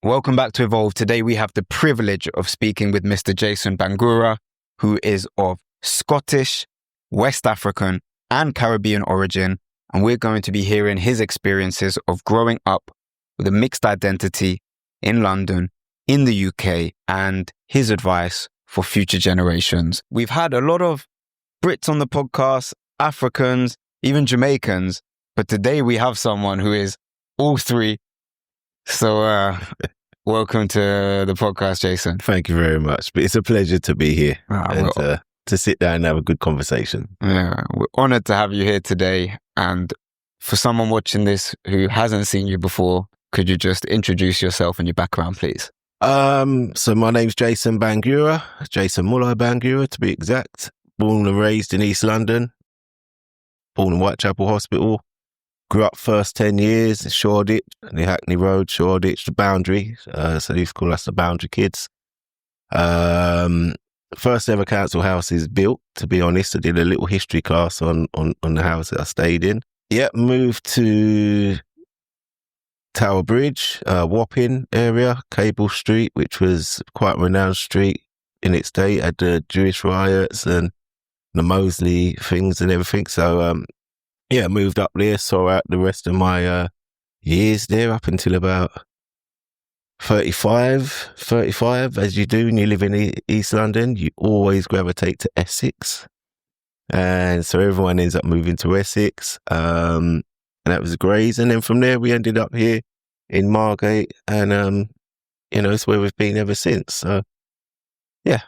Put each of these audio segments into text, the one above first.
Welcome back to Evolve. Today we have the privilege of speaking with Mr. Jason Bangura, who is of Scottish, West African and Caribbean origin, and we're going to be hearing his experiences of growing up with a mixed identity in London, in the UK, and his advice for future generations. We've had a lot of Brits on the podcast, Africans, even Jamaicans, but today we have someone who is all three. So welcome to the podcast, Jason. Thank you very much. But it's a pleasure to be here and to sit down and have a good conversation. Yeah, we're honored to have you here today. And for someone watching this who hasn't seen you before, could you just introduce yourself and your background, please? So my name's Jason Bangura, Jason Mulai Bangura to be exact. Born and raised in East London, born in Whitechapel Hospital. Grew up first 10 years in Shoreditch, the Hackney Road, Shoreditch, the Boundary. So they used to call us the Boundary Kids. First ever council house is built, to be honest. I did a little history class on the house that I stayed in. Yeah, moved to Tower Bridge, Wapping area, Cable Street, which was quite a renowned street in its day. Had the Jewish riots and the Mosley things and everything. So, yeah, moved up there, saw out the rest of my years there up until about 35, as you do when you live in East London. You always gravitate to Essex. And so everyone ends up moving to Essex. And that was Grays. And then from there, we ended up here in Margate. And, it's where we've been ever since. So, yeah.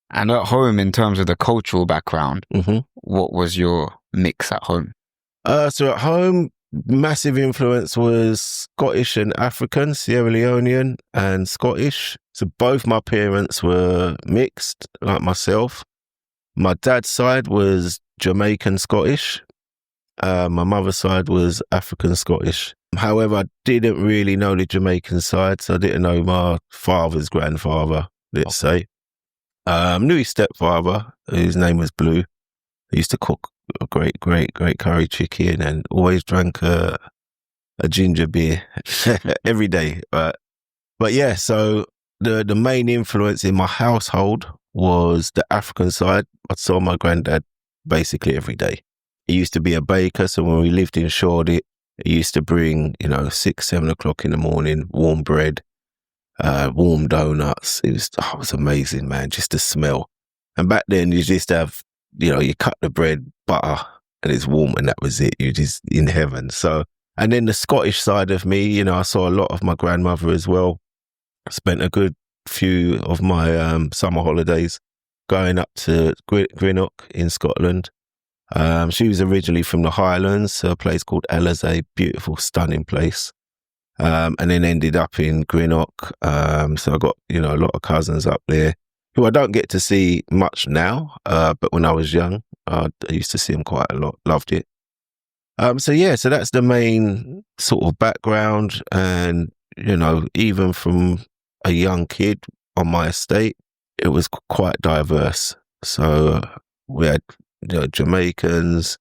And at home, in terms of the cultural background, what was your mix at home? So at home, massive influence was Scottish and African, Sierra Leonean and Scottish. So both my parents were mixed, like myself. My dad's side was Jamaican Scottish. My mother's side was African Scottish. However, I didn't really know the Jamaican side, so I didn't know my father's grandfather, let's say. Knew his stepfather, whose name was Blue. He used to cook a great curry chicken and always drank a ginger beer every day. But yeah, so the main influence in my household was the African side. I saw my granddad basically every day. He used to be a baker, so when we lived in Shoreditch, he used to bring, 6, 7 o'clock in the morning, warm bread, warm donuts. It was amazing, man, just the smell. And back then you just have, you cut the bread, butter, and it's warm, and that was it. You're just in heaven. So, and then the Scottish side of me, I saw a lot of my grandmother as well. Spent a good few of my summer holidays going up to Greenock in Scotland. She was originally from the Highlands, a place called Alizay, beautiful, stunning place. And then ended up in Greenock. So I got, a lot of cousins up there, who I don't get to see much now, but when I was young, I used to see them quite a lot, loved it. So that's the main sort of background. And, even from a young kid on my estate, it was quite diverse. So we had, Jamaicans,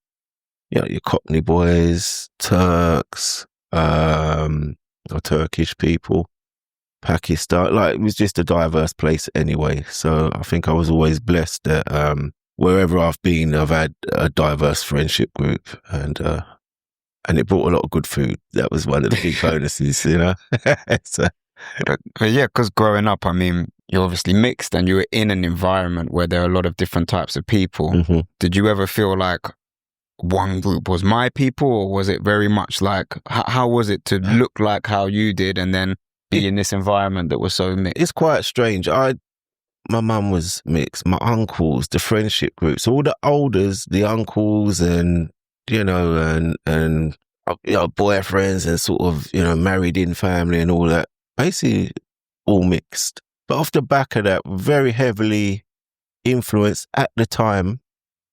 your Cockney boys, Turks, or Turkish people, Pakistan, it was just a diverse place anyway. So I think I was always blessed that wherever I've been, I've had a diverse friendship group, and it brought a lot of good food. That was one of the big bonuses, So. But yeah, because growing up, you're obviously mixed and you were in an environment where there are a lot of different types of people. Did you ever feel like one group was my people, or was it very much like, how was it to look like how you did and then be in this environment that was so mixed? It's quite strange. My mum was mixed, my uncles, the friendship groups, all the elders, the uncles and boyfriends and sort of, married in family and all that, basically all mixed. But off the back of that, very heavily influenced at the time,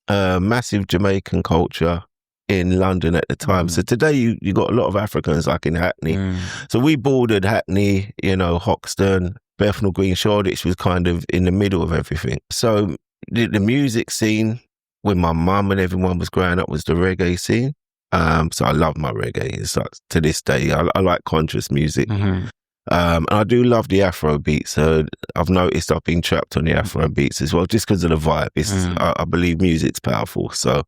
massive Jamaican culture in London at the time. So today you got a lot of Africans like in Hackney. So we bordered Hackney, Hoxton, Bethnal Green, Shoreditch was kind of in the middle of everything. So the music scene when my mum and everyone was growing up was the reggae scene. So I love my reggae. It's like, to this day, I like conscious music. I do love the Afro beats. So I've noticed I've been trapped on the Afro beats as well, just because of the vibe. I believe music's powerful. So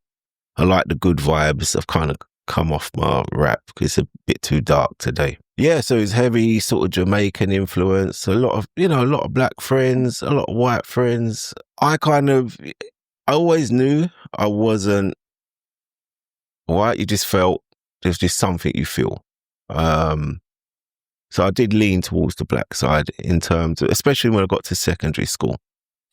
I like the good vibes. I've kind of come off my rap because it's a bit too dark today. Yeah, so it's heavy sort of Jamaican influence. A lot of black friends, a lot of white friends. I always knew I wasn't white. You just felt there's just something you feel. So I did lean towards the black side in terms of, especially when I got to secondary school.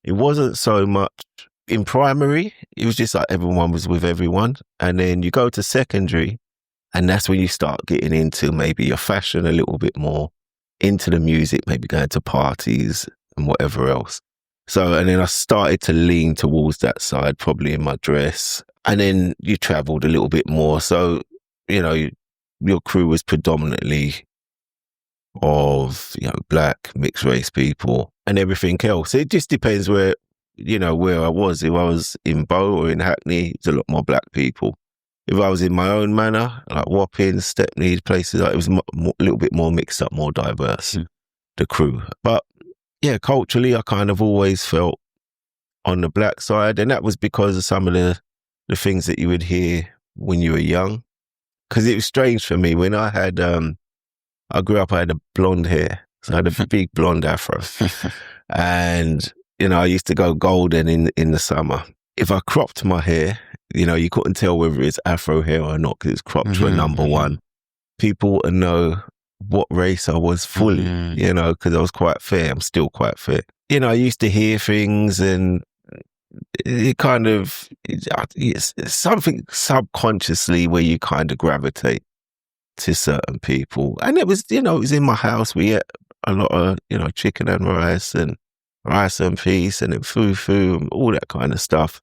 It wasn't so much in primary. It was just like everyone was with everyone. And then you go to secondary and that's when you start getting into maybe your fashion a little bit more, into the music, maybe going to parties and whatever else. So, and then I started to lean towards that side, probably in my dress. And then you traveled a little bit more. So, your crew was predominantly of black mixed race people and everything else. It just depends where I was. If I was in Bow or in Hackney, it's a lot more black people. If I was in my own manor, like Wapping, Stepney, places like, it was a little bit more mixed up, more diverse, the crew. But yeah, culturally, I kind of always felt on the black side, and that was because of some of the things that you would hear when you were young. Because it was strange for me when I had I grew up, I had a blonde hair. So I had a big blonde afro. And, I used to go golden in the summer. If I cropped my hair, you couldn't tell whether it's afro hair or not because it's cropped to a number one. People wouldn't know what race I was fully, because I was quite fair. I'm still quite fair. I used to hear things and it's something subconsciously where you kind of gravitate to certain people. And it was in my house. We ate a lot of, chicken and rice and peas and then fufu and all that kind of stuff.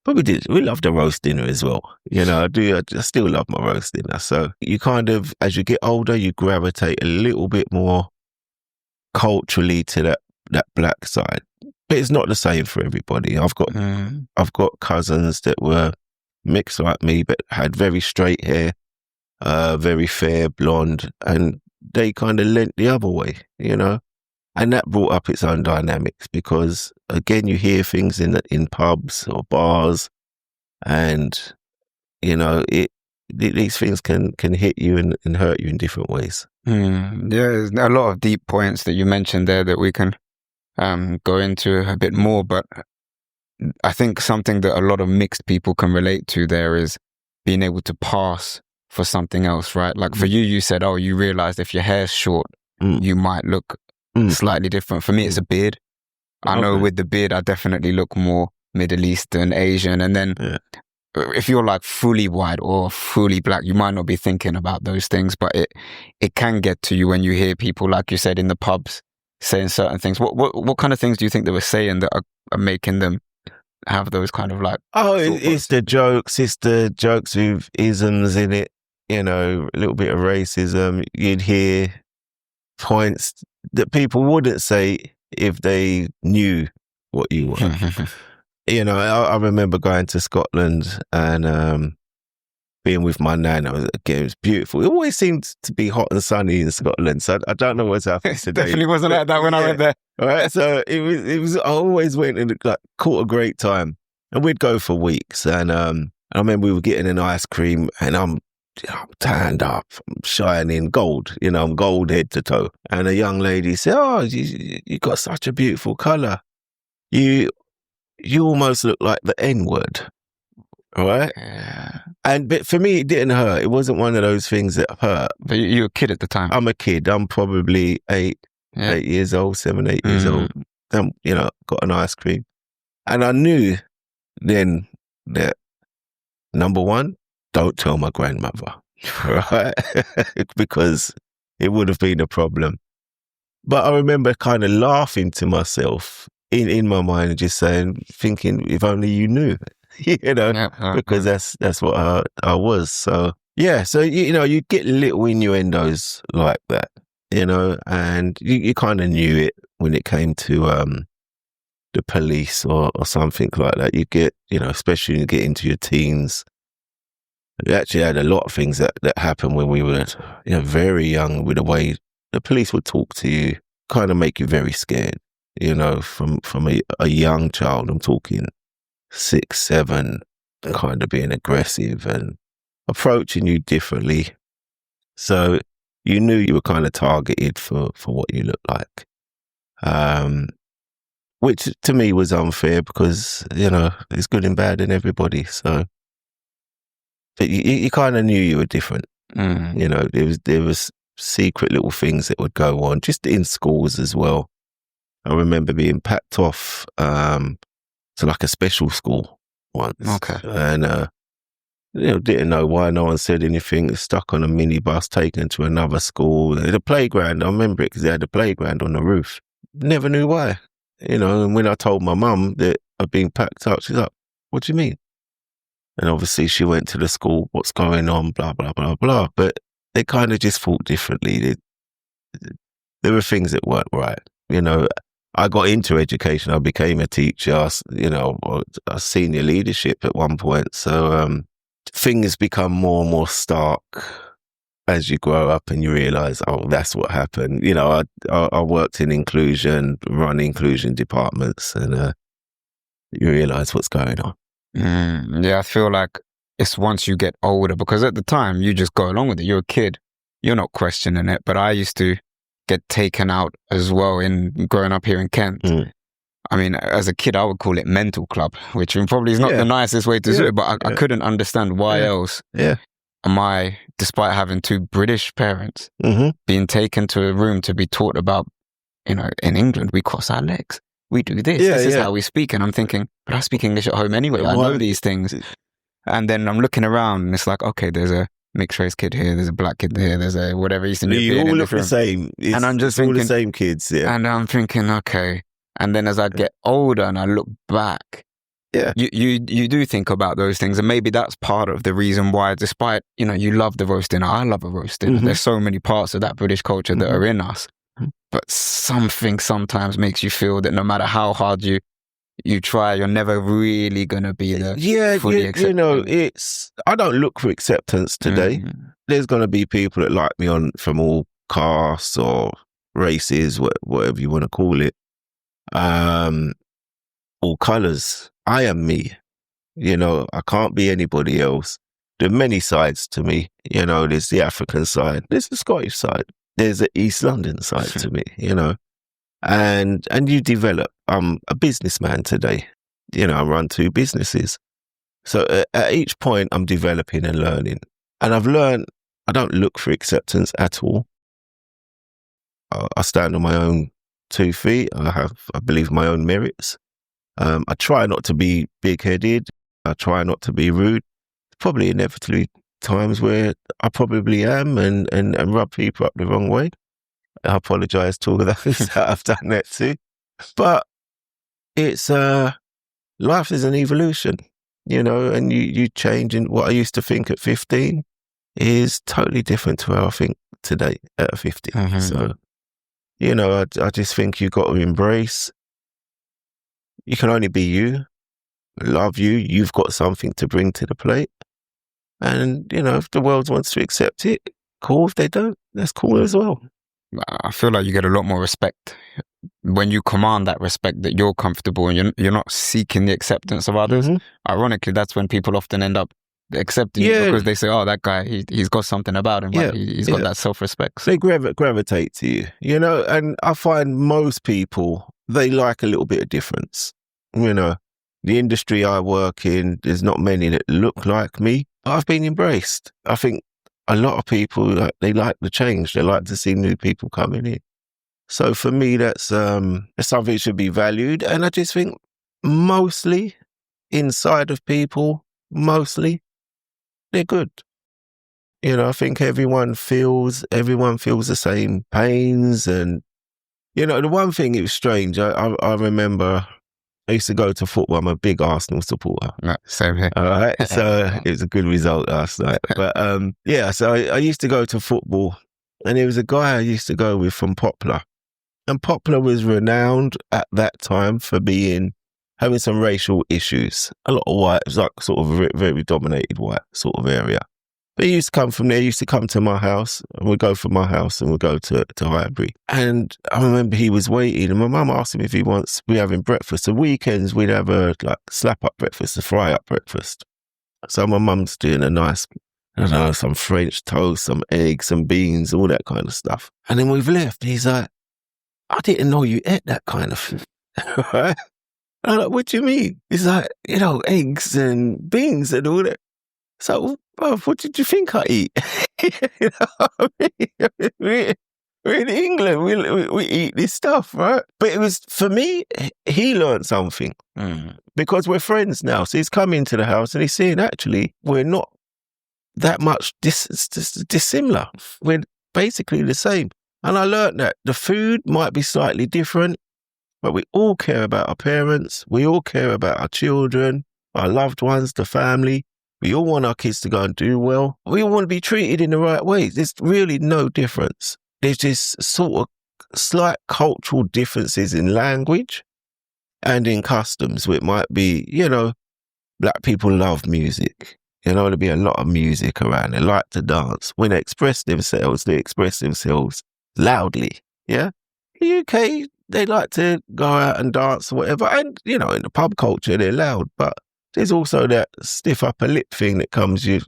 But we loved the roast dinner as well. I still love my roast dinner. So you kind of, as you get older, you gravitate a little bit more culturally to that black side. But it's not the same for everybody. I've got cousins that were mixed like me, but had very straight hair, very fair, blonde, and they kind of leant the other way, and that brought up its own dynamics because, again, you hear things in pubs or bars, and these things can hit you and hurt you in different ways. Yeah, there's a lot of deep points that you mentioned there that we can go into a bit more, but I think something that a lot of mixed people can relate to there is being able to pass for something else, right? Like for you said, you realized if your hair's short, you might look slightly different. For me, it's a beard. I know with the beard, I definitely look more Middle Eastern, Asian. And then if you're like fully white or fully black, you might not be thinking about those things, but it can get to you when you hear people, like you said, in the pubs saying certain things. What kind of things do you think they were saying that are making them have those kind of like... it's the jokes with isms in it, a little bit of racism. You'd hear points that people wouldn't say if they knew what you were. I remember going to Scotland and being with my nan. It was beautiful. It always seemed to be hot and sunny in Scotland, so I don't know what's happening today. Definitely wasn't like that when I went there. All right, so it was. I always went and caught a great time, and we'd go for weeks. And I remember we were getting an ice cream, and I'm tanned up, I'm shining gold. I'm gold head to toe. And a young lady said, "Oh, you got such a beautiful colour. You almost look like the N-word." All right. Yeah. But for me, it didn't hurt. It wasn't one of those things that hurt. But you were a kid at the time. I'm a kid. I'm probably 8 years old, 7, 8 years old. Got an ice cream. And I knew then that, number one, don't tell my grandmother, right? Because it would have been a problem. But I remember kind of laughing to myself in my mind and just thinking, if only you knew. Because that's what I was. So yeah, so you get little innuendos like that, and you kind of knew it when it came to the police or something like that. You get, especially when you get into your teens. We actually had a lot of things that happened when we were very young, with the way the police would talk to you, kind of make you very scared, you know, from a young child. I'm talking 6, 7, kind of being aggressive and approaching you differently. So you knew you were kind of targeted for what you look like. Which to me was unfair because, you know, it's good and bad in everybody. So but you kind of knew you were different. You know, there was secret little things that would go on just in schools as well. I remember being packed off to like a special school once. Okay. And, you know, didn't know why no one said anything. Stuck on a minibus, taken to another school. The playground, I remember it because they had a playground on the roof. Never knew why. You know, and when I told my mum that I'd been packed up, she's like, what do you mean? And obviously she went to the school, what's going on, blah, blah, blah, blah. But they kind of just thought differently. There were things that weren't right. You know, I got into education. I became a teacher, you know, a senior leadership at one point. So things become more and more stark as you grow up and you realise, oh, that's what happened. You know, I worked in inclusion, run inclusion departments, and you realise what's going on. Yeah, I feel like it's once you get older, because at the time you just go along with it. You're a kid, you're not questioning it. But I used to get taken out as well in growing up here in Kent. I mean, as a kid, I would call it mental club, which probably is not the nicest way to do it, but I couldn't understand why else am I, despite having 2 British parents, being taken to a room to be taught about, you know, in England, we cross our legs. We do this. This is how we speak. And I'm thinking, but I speak English at home anyway. I know these things. And then I'm looking around and it's like, okay, there's a mixed race kid here, there's a black kid here, there's a whatever Eastern European. You all look the same. And I'm just thinking, all the same kids, And I'm thinking, okay. And then as I get older and I look back, you do think about those things. And maybe that's part of the reason why, despite, you know, you love the roast dinner, I love a roast dinner. There's so many parts of that British culture that are in us. But something sometimes makes you feel that no matter how hard you try, you're never really going to be there. Fully accepted. You know, I don't look for acceptance today. There's going to be people that like me from all castes or races, whatever you want to call it, all colours. I am me. You know, I can't be anybody else. There are many sides to me. You know, there's the African side, there's the Scottish side, there's the East London side to me, you know. And you develop. I'm a businessman today. You know, I run 2 businesses. So at each point, I'm developing and learning. And I've learned I don't look for acceptance at all. I stand on my own 2 feet. I believe, my own merits. I try not to be big-headed. I try not to be rude. Probably inevitably times where I probably am and rub people up the wrong way. I apologise to all those that I've done that too. But it's life is an evolution, you know, and you change. And what I used to think at 15 is totally different to how I think today at 50. So, you know, I just think you've got to embrace. You can only be you, love you. You've got something to bring to the plate. And, you know, if the world wants to accept it, cool. If they don't, that's cool as well. I feel like you get a lot more respect when you command that respect, that you're comfortable and you're not seeking the acceptance of others. Ironically, that's when people often end up accepting you because they say, oh, that guy, he's got something about him. Right? He's got that self-respect. They gravitate to you, you know, and I find most people, they like a little bit of difference. You know, the industry I work in, there's not many that look like me. I've been embraced. I think a lot of people, they like the change. They like to see new people coming in. So for me, that's something that should be valued. And I just think mostly inside of people, they're good. You know, I think everyone feels the same pains. And, you know, the one thing, it was strange. I remember I used to go to football. I'm a big Arsenal supporter. Right, same here. All right. So it was a good result last night. But so I used to go to football, and there was a guy I used to go with from Poplar. And Poplar was renowned at that time for having some racial issues. A lot of white, it was like sort of a very, very dominated white sort of area. But he used to come from there, he used to come to my house, and we'd go from my house and we'd go to Highbury. And I remember he was waiting, and my mum asked him if we having breakfast. The weekends, we'd have a slap-up breakfast, a fry-up breakfast. So my mum's doing a nice, I don't know, some French toast, some eggs, some beans, all that kind of stuff. And then we've left. He's like, I didn't know you ate that kind of food. Right? I'm like, what do you mean? He's like, eggs and beans and all that. So, bro, what did you think I eat? We're in England. We eat this stuff, right? But it was, for me, he learned something because we're friends now. So he's come into the house and he's saying, actually, we're not that much dissimilar. We're basically the same. And I learned that the food might be slightly different, but we all care about our parents. We all care about our children, our loved ones, the family. We all want our kids to go and do well. We all want to be treated in the right way. There's really no difference. There's just sort of slight cultural differences in language and in customs. It might be, black people love music. There'll be a lot of music around. They like to dance. When they express themselves loudly. Yeah. The UK, they like to go out and dance or whatever. And, in the pub culture, they're loud. But there's also that stiff upper lip thing that comes, you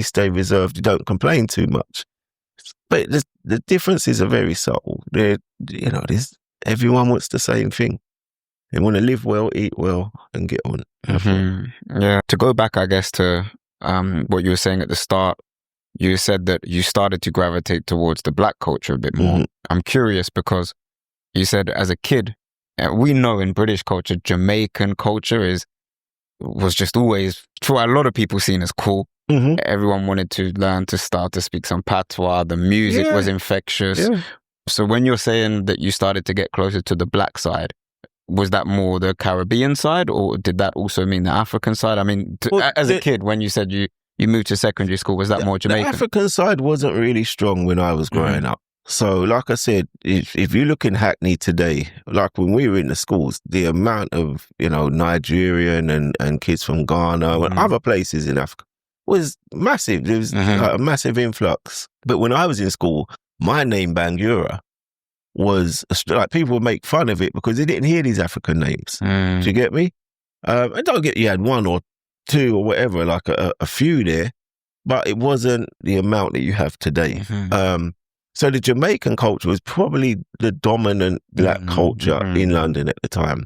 stay reserved, you don't complain too much. But the differences are very subtle. Everyone wants the same thing. They want to live well, eat well, and get on. Mm-hmm. Yeah. To go back, I guess, to what you were saying at the start, you said that you started to gravitate towards the black culture a bit more. Mm-hmm. I'm curious because you said as a kid, we know in British culture, Jamaican culture was just always, for a lot of people, seen as cool. Mm-hmm. Everyone wanted to learn to start to speak some patois. The music was infectious. Yeah. So when you're saying that you started to get closer to the black side, was that more the Caribbean side, or did that also mean the African side? I mean, as a kid, when you said you moved to secondary school, was that more Jamaican? The African side wasn't really strong when I was growing up. So like I said, if you look in Hackney today, like when we were in the schools, the amount of, Nigerian and kids from Ghana and other places in Africa was massive. There was like a massive influx. But when I was in school, my name, Bangura, was like people would make fun of it because they didn't hear these African names. Do you get me? I don't get you had one or two or whatever, like a few there, but it wasn't the amount that you have today. So the Jamaican culture was probably the dominant black culture in London at the time.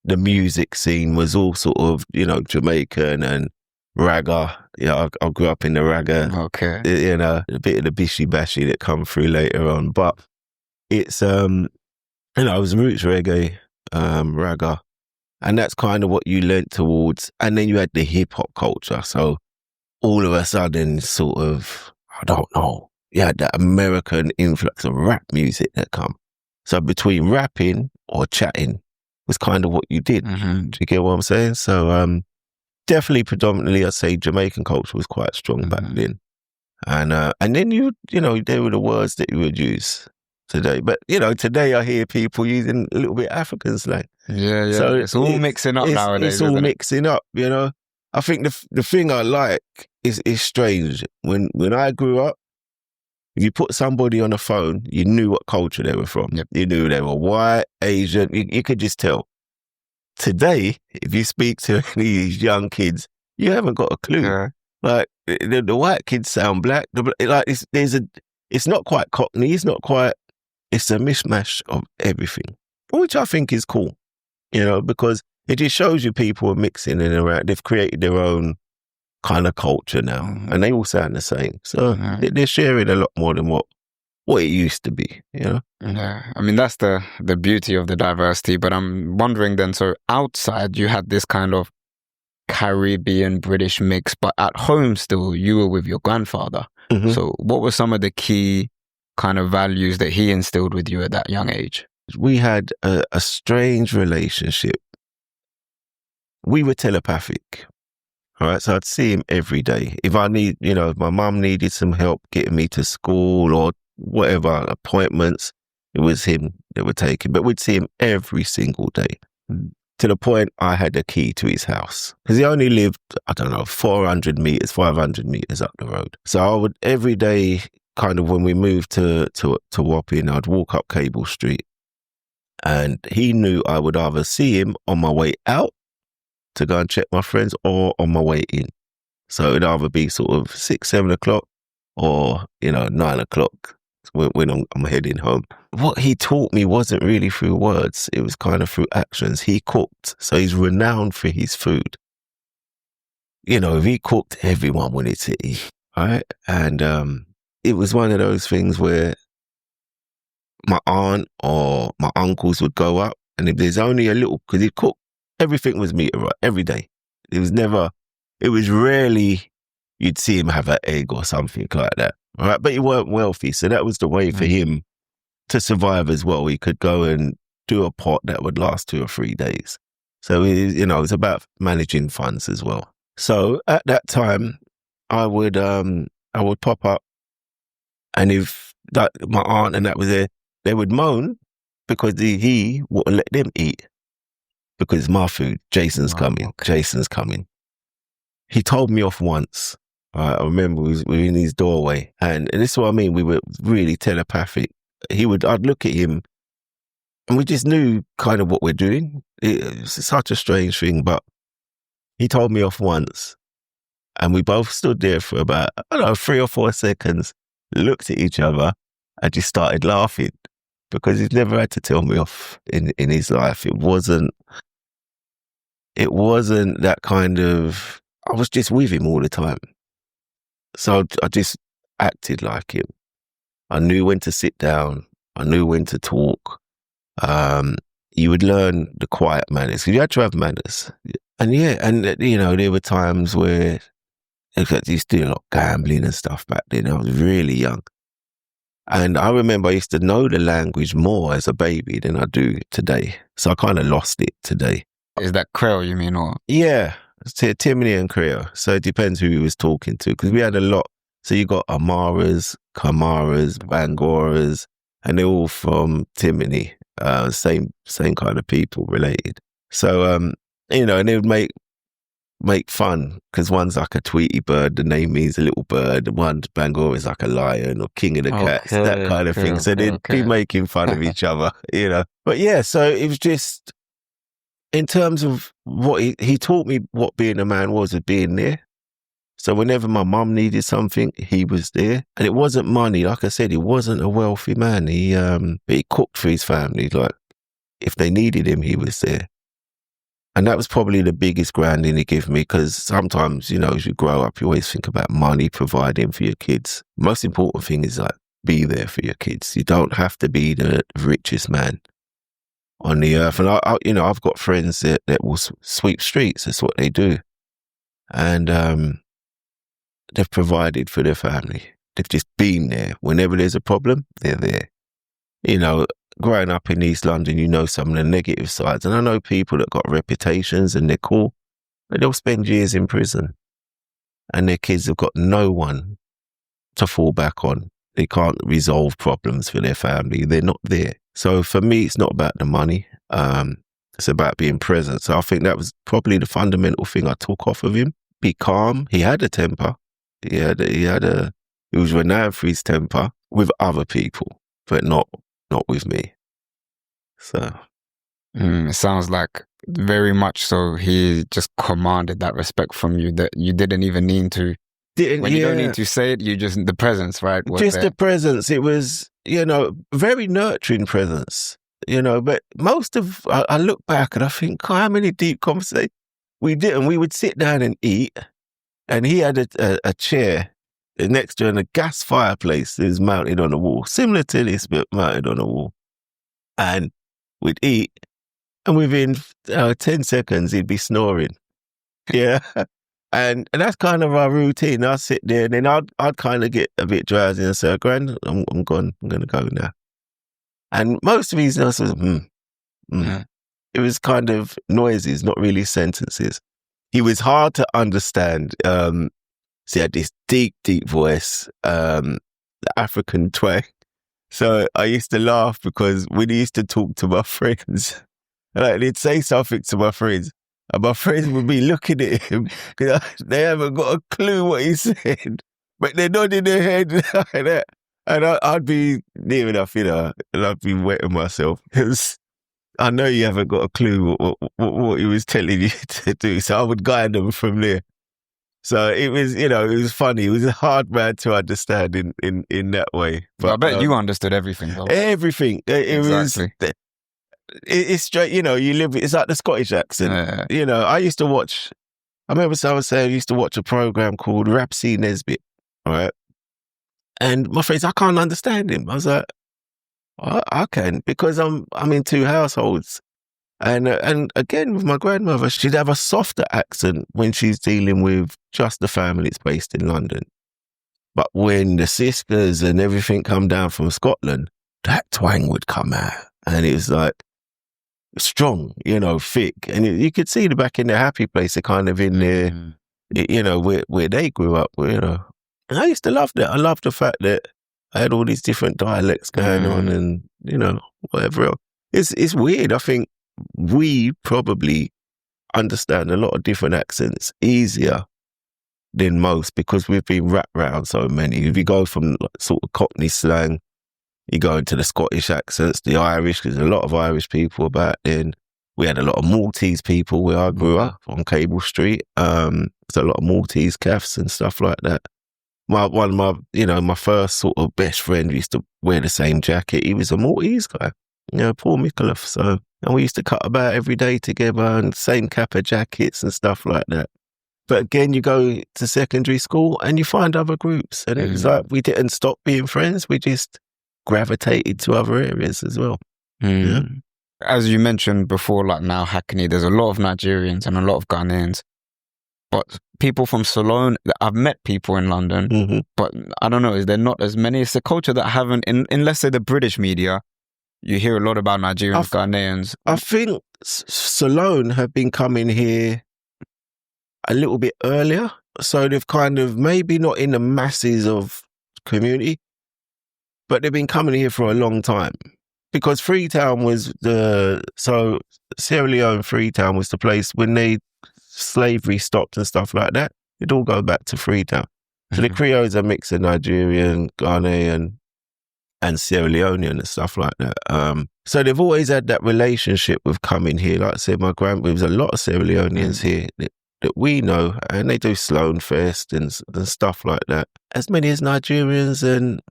The music scene was all sort of, Jamaican and ragga. I grew up in the ragga. Okay. A bit of the bishy bashy that come through later on, but it's, it was roots reggae, ragga. And that's kind of what you learnt towards. And then you had the hip hop culture. So all of a sudden, sort of, I don't know, you had that American influx of rap music that come. So between rapping or chatting was kind of what you did. Do you get what I'm saying? So definitely predominantly, I'd say Jamaican culture was quite strong back then. And then there were the words that you would use today. But, today I hear people using a little bit African slang. Yeah. So it's all mixing up nowadays. It's all mixing up, I think the thing I like is strange. When I grew up, if you put somebody on the phone, you knew what culture they were from. Yep. You knew they were white, Asian, you could just tell. Today, if you speak to these young kids, you haven't got a clue. Yeah. Like, the white kids sound black. It's not quite Cockney, it's a mishmash of everything, which I think is cool, because it just shows you people are mixing in and around. They've created their own kind of culture now, and they all sound the same. So they're sharing a lot more than what it used to be, Yeah, I mean, that's the beauty of the diversity. But I'm wondering then, so outside you had this kind of Caribbean British mix, but at home still you were with your grandfather. So what were some of the key kind of values that he instilled with you at that young age? We had a strange relationship. We were telepathic. All right, so I'd see him every day. If if my mum needed some help getting me to school or whatever, appointments, it was him that would take him. But we'd see him every single day. to the point I had a key to his house. Because he only lived, I don't know, 400 meters, 500 meters up the road. So I would every day, kind of when we moved to Wapping, I'd walk up Cable Street. And he knew I would either see him on my way out to go and check my friends or on my way in. So it'd either be sort of 6, 7 o'clock or, 9 o'clock when I'm heading home. What he taught me wasn't really through words. It was kind of through actions. He cooked. So he's renowned for his food. If he cooked, everyone wanted to eat, right? And it was one of those things where my aunt or my uncles would go up, and if there's only a little, because he'd cook, everything was meat right every day. It was rarely you'd see him have an egg or something like that, right? But he weren't wealthy, so that was the way for him to survive as well. He could go and do a pot that would last 2 or 3 days. So it was about managing funds as well. So at that time, I would pop up, and if my aunt and that was there, they would moan because he wouldn't let them eat because it's my food. Jason's coming. Okay. Jason's coming. He told me off once. I remember we were in his doorway, and this is what I mean. We were really telepathic. I'd look at him, and we just knew kind of what we're doing. It was such a strange thing, but he told me off once, and we both stood there for about 3 or 4 seconds, looked at each other, and just started laughing. Because he's never had to tell me off in his life. It wasn't that kind of, I was just with him all the time. So I just acted like him. I knew when to sit down. I knew when to talk. You would learn the quiet manners. You had to have manners. And there were times where I used to do a lot of gambling and stuff back then. I was really young. And I remember I used to know the language more as a baby than I do today. So I kind of lost it today. Is that Creole you mean? Or? Yeah, it's Timini and Creole. So it depends who he was talking to, because we had a lot. So you got Amaras, Kamaras, Bangoras, and they're all from Timini. Same kind of people related. So, and they would make fun, because one's like a Tweety bird, the name means a little bird, one Bangor is like a lion or king of the cats, that kind of thing. So they'd be making fun of each other, But yeah, so it was just, in terms of what he taught me what being a man was being there. So whenever my mum needed something, he was there. And it wasn't money. Like I said, he wasn't a wealthy man. He cooked for his family. Like, if they needed him, he was there. And that was probably the biggest grounding he gave me, because sometimes, as you grow up, you always think about money, providing for your kids. Most important thing is like, be there for your kids. You don't have to be the richest man on the earth. And I've got friends that will sweep streets. That's what they do. And they've provided for their family. They've just been there. Whenever there's a problem, they're there. Growing up in East London, some of the negative sides. And I know people that got reputations and they're cool, but they'll spend years in prison. And their kids have got no one to fall back on. They can't resolve problems for their family. They're not there. So for me, it's not about the money. It's about being present. So I think that was probably the fundamental thing I took off of him. Be calm. He had a temper. He was renowned for his temper with other people, but not with me. So it sounds like very much so he just commanded that respect from you that you didn't even need to. You don't need to say it, you just, the presence, right? Just the presence. It was, very nurturing presence, but I look back and I think, how many deep conversations we did, and we would sit down and eat, and he had a chair next to a gas fireplace that was mounted on the wall, similar to this, but mounted on the wall. And we'd eat, and within 10 seconds, he'd be snoring. Yeah. And that's kind of our routine. I'd sit there, and then I'd kind of get a bit drowsy and say, Grand, I'm gone. I'm going to go now. And most of his was, Yeah. It was kind of noises, not really sentences. He was hard to understand. So he had this deep, deep voice, the African twang. So I used to laugh because when he used to talk to my friends, Like, they'd say something to my friends, and my friends would be looking at him because they haven't got a clue what he said, but they're nodding their head like that. And I'd be near enough, and I'd be wetting myself because I know you haven't got a clue what he was telling you to do. So I would guide them from there. So it was, it was funny. It was a hard man to understand in that way. But I bet you understood everything, though. Everything. Exactly. It's straight, you live, it's like the Scottish accent. Yeah. I remember someone saying I used to watch a program called Rapsy Nesbitt, all right? And my friends, I can't understand him. I was like, I can, because I'm in two households. And again, with my grandmother, she'd have a softer accent when she's dealing with just the family that's based in London. But when the sisters and everything come down from Scotland, that twang would come out. And it was like strong, thick. And you could see the back in their happy place, they're kind of in there, where they grew up, And I used to love that. I loved the fact that I had all these different dialects going on and, whatever else. It's weird. I think we probably understand a lot of different accents easier than most because we've been wrapped around so many. If you go from sort of Cockney slang, you go into the Scottish accents, the Irish, because there's a lot of Irish people about then. We had a lot of Maltese people where I grew up on Cable Street. There's a lot of Maltese calves and stuff like that. One of my first sort of best friend used to wear the same jacket. He was a Maltese guy, Paul Micallef. And we used to cut about every day together and same kappa jackets and stuff like that. But again, you go to secondary school and you find other groups. And it was like we didn't stop being friends. We just gravitated to other areas as well. Yeah. As you mentioned before, like now Hackney, there's a lot of Nigerians and a lot of Ghanaians. But people from Ceylon, I've met people in London, but I don't know, is there not as many? It's a culture that haven't, in let's say the British media, you hear a lot about Nigerians, Ghanaians. I think Ceylon have been coming here a little bit earlier. So they've kind of, maybe not in the masses of community, but they've been coming here for a long time. Because Freetown was Sierra Leone, Freetown was the place when slavery stopped and stuff like that. It'd all go back to Freetown. So the Creoles are a mix of Nigerian, Ghanaian, and Sierra Leonean and stuff like that. So they've always had that relationship with coming here. Like I said, there's a lot of Sierra Leoneans here that we know, and they do Sloan Fest and stuff like that. As many as Nigerians and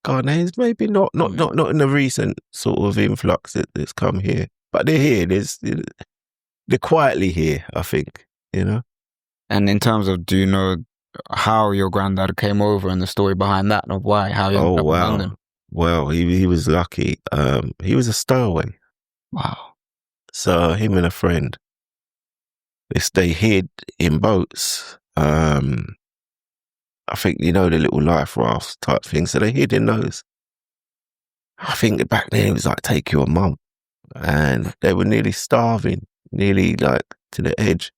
Ghanaians, maybe not in the recent sort of influx that's come here. But they're here. They're quietly here, I think, And in terms of, do you know how your granddad came over and the story behind that, and why, how he ended up in London? Well, he was lucky. He was a stowaway. Wow. So him and a friend, they hid in boats. I think, the little life rafts type thing. So they hid in those. I think back then it was like take your mum. And they were nearly starving, nearly like to the edge.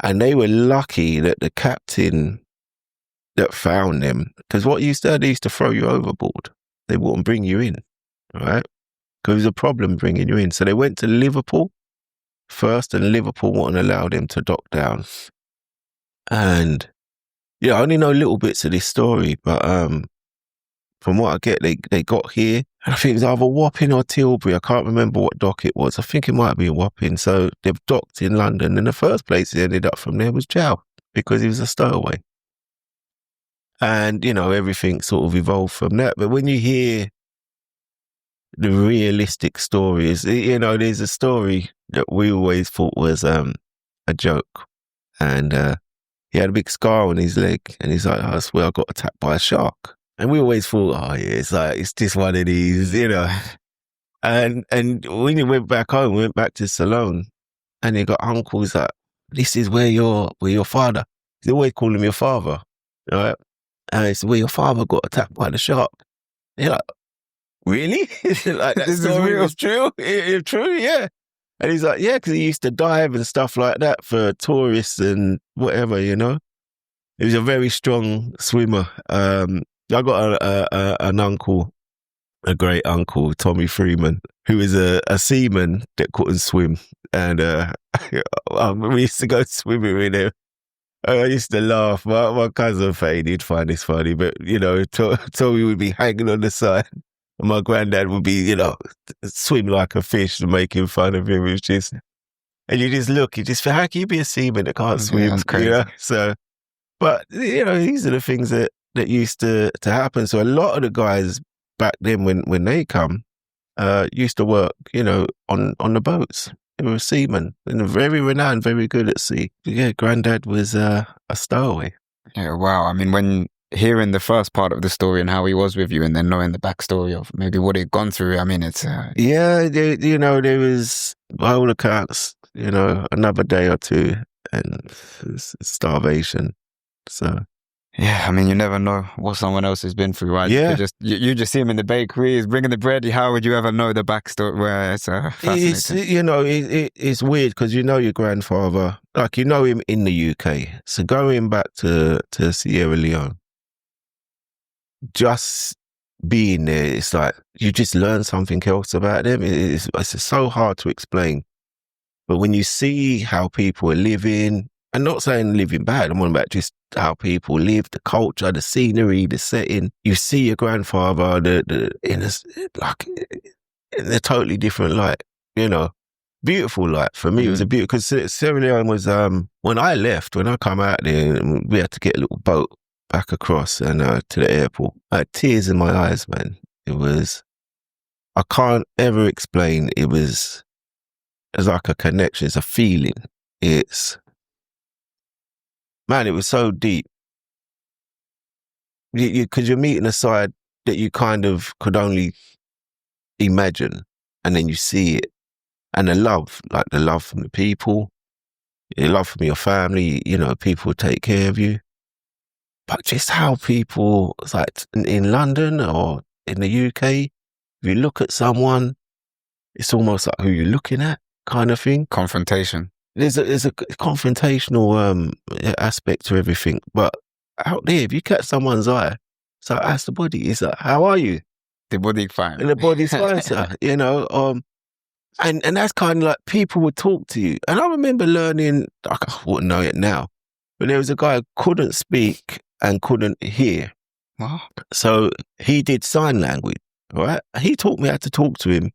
And they were lucky that the captain that found them, because they used to throw you overboard. They wouldn't bring you in, right? Because it was a problem bringing you in. So they went to Liverpool first, and Liverpool wouldn't allow them to dock down. And I only know little bits of this story, but from what I get, they got here, and I think it was either Wapping or Tilbury. I can't remember what dock it was. I think it might be Wapping. So they've docked in London, and the first place he ended up from there was Jow, because he was a stowaway. And, everything sort of evolved from that. But when you hear the realistic stories, there's a story that we always thought was a joke. And he had a big scar on his leg, and he's like, I swear I got attacked by a shark. And we always thought, it's just one of these, And when he went back home, we went back to Ceylon, and he got uncles that, this is where your father, they always call him your father, right? And he said, where your father got attacked by the shark. And you're like, really? Like, that story was true? It's true, yeah. And he's like, yeah, because he used to dive and stuff like that for tourists and whatever, He was a very strong swimmer. I got an uncle a great uncle, Tommy Freeman, who was a seaman that couldn't swim. And we used to go swimming with him. I used to laugh. My cousin Fade, he'd find this funny, but, Tommy would be hanging on the side. And my granddad would be, swim like a fish and making fun of him. It was just, and you just look, you just feel, how can you be a seaman that can't swim? That's crazy. So, but, these are the things that used to happen. So a lot of the guys back then when they come, used to work, on the boats. They were seamen and very renowned, very good at sea. Yeah, Grandad was a stowaway. Yeah, wow. I mean, when hearing the first part of the story and how he was with you, and then knowing the backstory of maybe what he'd gone through, I mean, it's yeah, there was, by all accounts, another day or two and starvation. So. Yeah, I mean, you never know what someone else has been through, right? Yeah. You just see him in the bakery, he's bringing the bread. How would you ever know the backstory? Where it's fascinating. It's weird because your grandfather, like him in the UK. So going back to Sierra Leone, just being there, it's like you just learn something else about them. It's so hard to explain. But when you see how people are living, and not saying living bad, I'm on about just how people live, the culture, the scenery, the setting. You see your grandfather in a totally different light, beautiful light. For me, it was a beautiful, because Sierra Leone was, when I come out there, we had to get a little boat back across and to the airport. I had tears in my eyes, man. It was, I can't ever explain. It's like a connection. It's a feeling. Man, it was so deep. Because you're meeting a side that you kind of could only imagine, and then you see it. And the love from the people, the love from your family, people take care of you. But just how people, like in London or in the UK, if you look at someone, it's almost like who you're looking at kind of thing. Confrontation. There's a confrontational aspect to everything, but out there, if you catch someone's eye, it's like, ask the body, it's like, how are you? The body fine. And the body's fine, sir, and that's kind of like people would talk to you. And I remember learning, I wouldn't know it now, but there was a guy who couldn't speak and couldn't hear. What? So he did sign language, right? He taught me how to talk to him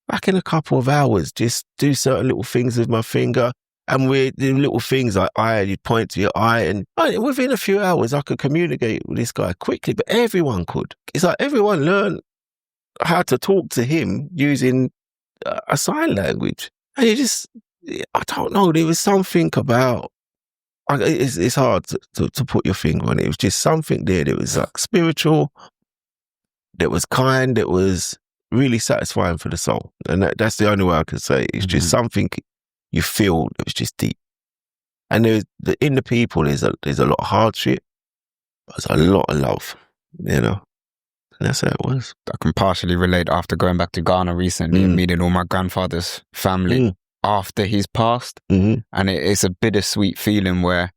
back in a couple of hours, just do certain little things with my finger. And we do little things like you'd point to your eye, and within a few hours I could communicate with this guy quickly, but everyone could. It's like everyone learned how to talk to him using a sign language. And I don't know, there was something about, it's hard to put your finger on it. It was just something there that was like spiritual, that was kind, that was really satisfying for the soul. And that's the only way I can say it. It's just something you feel that was just deep. And in the people, there's a lot of hardship, but there's a lot of love, And that's how it was. I can partially relate after going back to Ghana recently and meeting all my grandfather's family after he's passed. And it's a bittersweet feeling where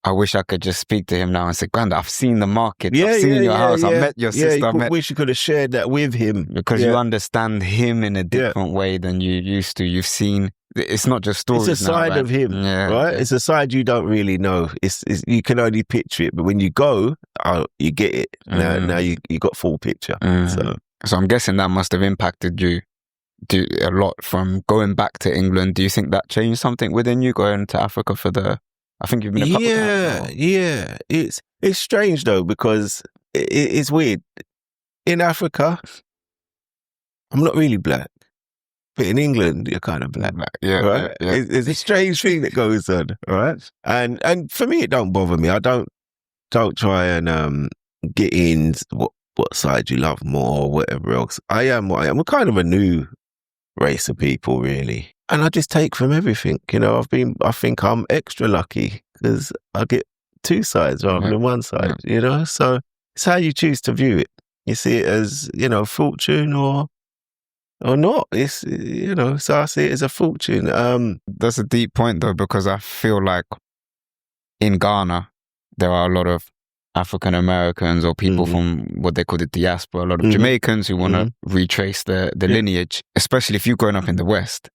I wish I could just speak to him now and say, Grandad, I've seen the market, I've seen your house, I've met your sister. I wish you could have shared that with him. Because you understand him in a different way than you used to. You've seen, it's not just stories. It's a side now, right? of him, right? It's a side you don't really know. It's you can only picture it, but when you go, you get it. Now you got full picture. So I'm guessing that must have impacted you a lot from going back to England. Do you think that changed something within you going to Africa for I think you've been a couple times. Yeah. It's strange though, because it's weird. In Africa, I'm not really black, but in England, you're kind of black. Yeah, right? Yeah. It's a strange thing that goes on, right? And for me, it don't bother me. I don't try and get in what side you love more or whatever else. I am what I am. We're kind of a new race of people, really. And I just take from everything. I think I'm extra lucky because I get two sides rather than one side, So it's how you choose to view it. You see it as, fortune or not. It's, so I see it as a fortune. That's a deep point though, because I feel like in Ghana, there are a lot of African Americans or people from what they call the diaspora, a lot of Jamaicans who want to retrace the lineage, especially if you're growing up in the West,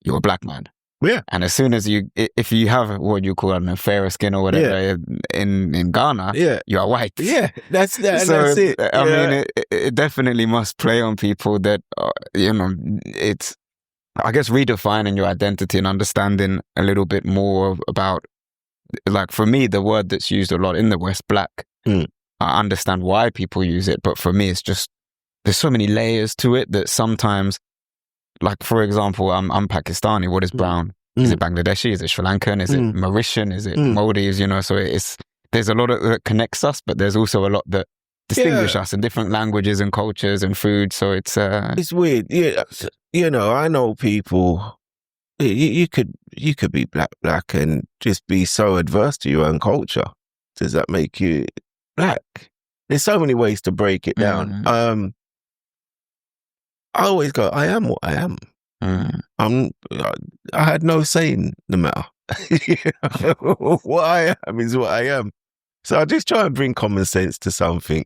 you're a black man. Yeah. And as soon as if you have what you call, I don't know, fairer skin or whatever in Ghana, you are white. Yeah, that's that. So, that's it. I mean, it definitely must play on people that, it's, I guess, redefining your identity and understanding a little bit more about, like, for me, the word that's used a lot in the West, black, I understand why people use it. But for me, it's just, there's so many layers to it that sometimes, like, for example, I'm Pakistani. What is brown? Is it Bangladeshi? Is it Sri Lankan? Is it Mauritian? Is it Maldives? So there's a lot that connects us, but there's also a lot that distinguish us in different languages and cultures and food. So it's weird. Yeah, I know people. You could be black and just be so adverse to your own culture. Does that make you black? There's so many ways to break it down. I always go, I am what I am. I had no say in the matter. What I am is what I am. So I just try and bring common sense to something.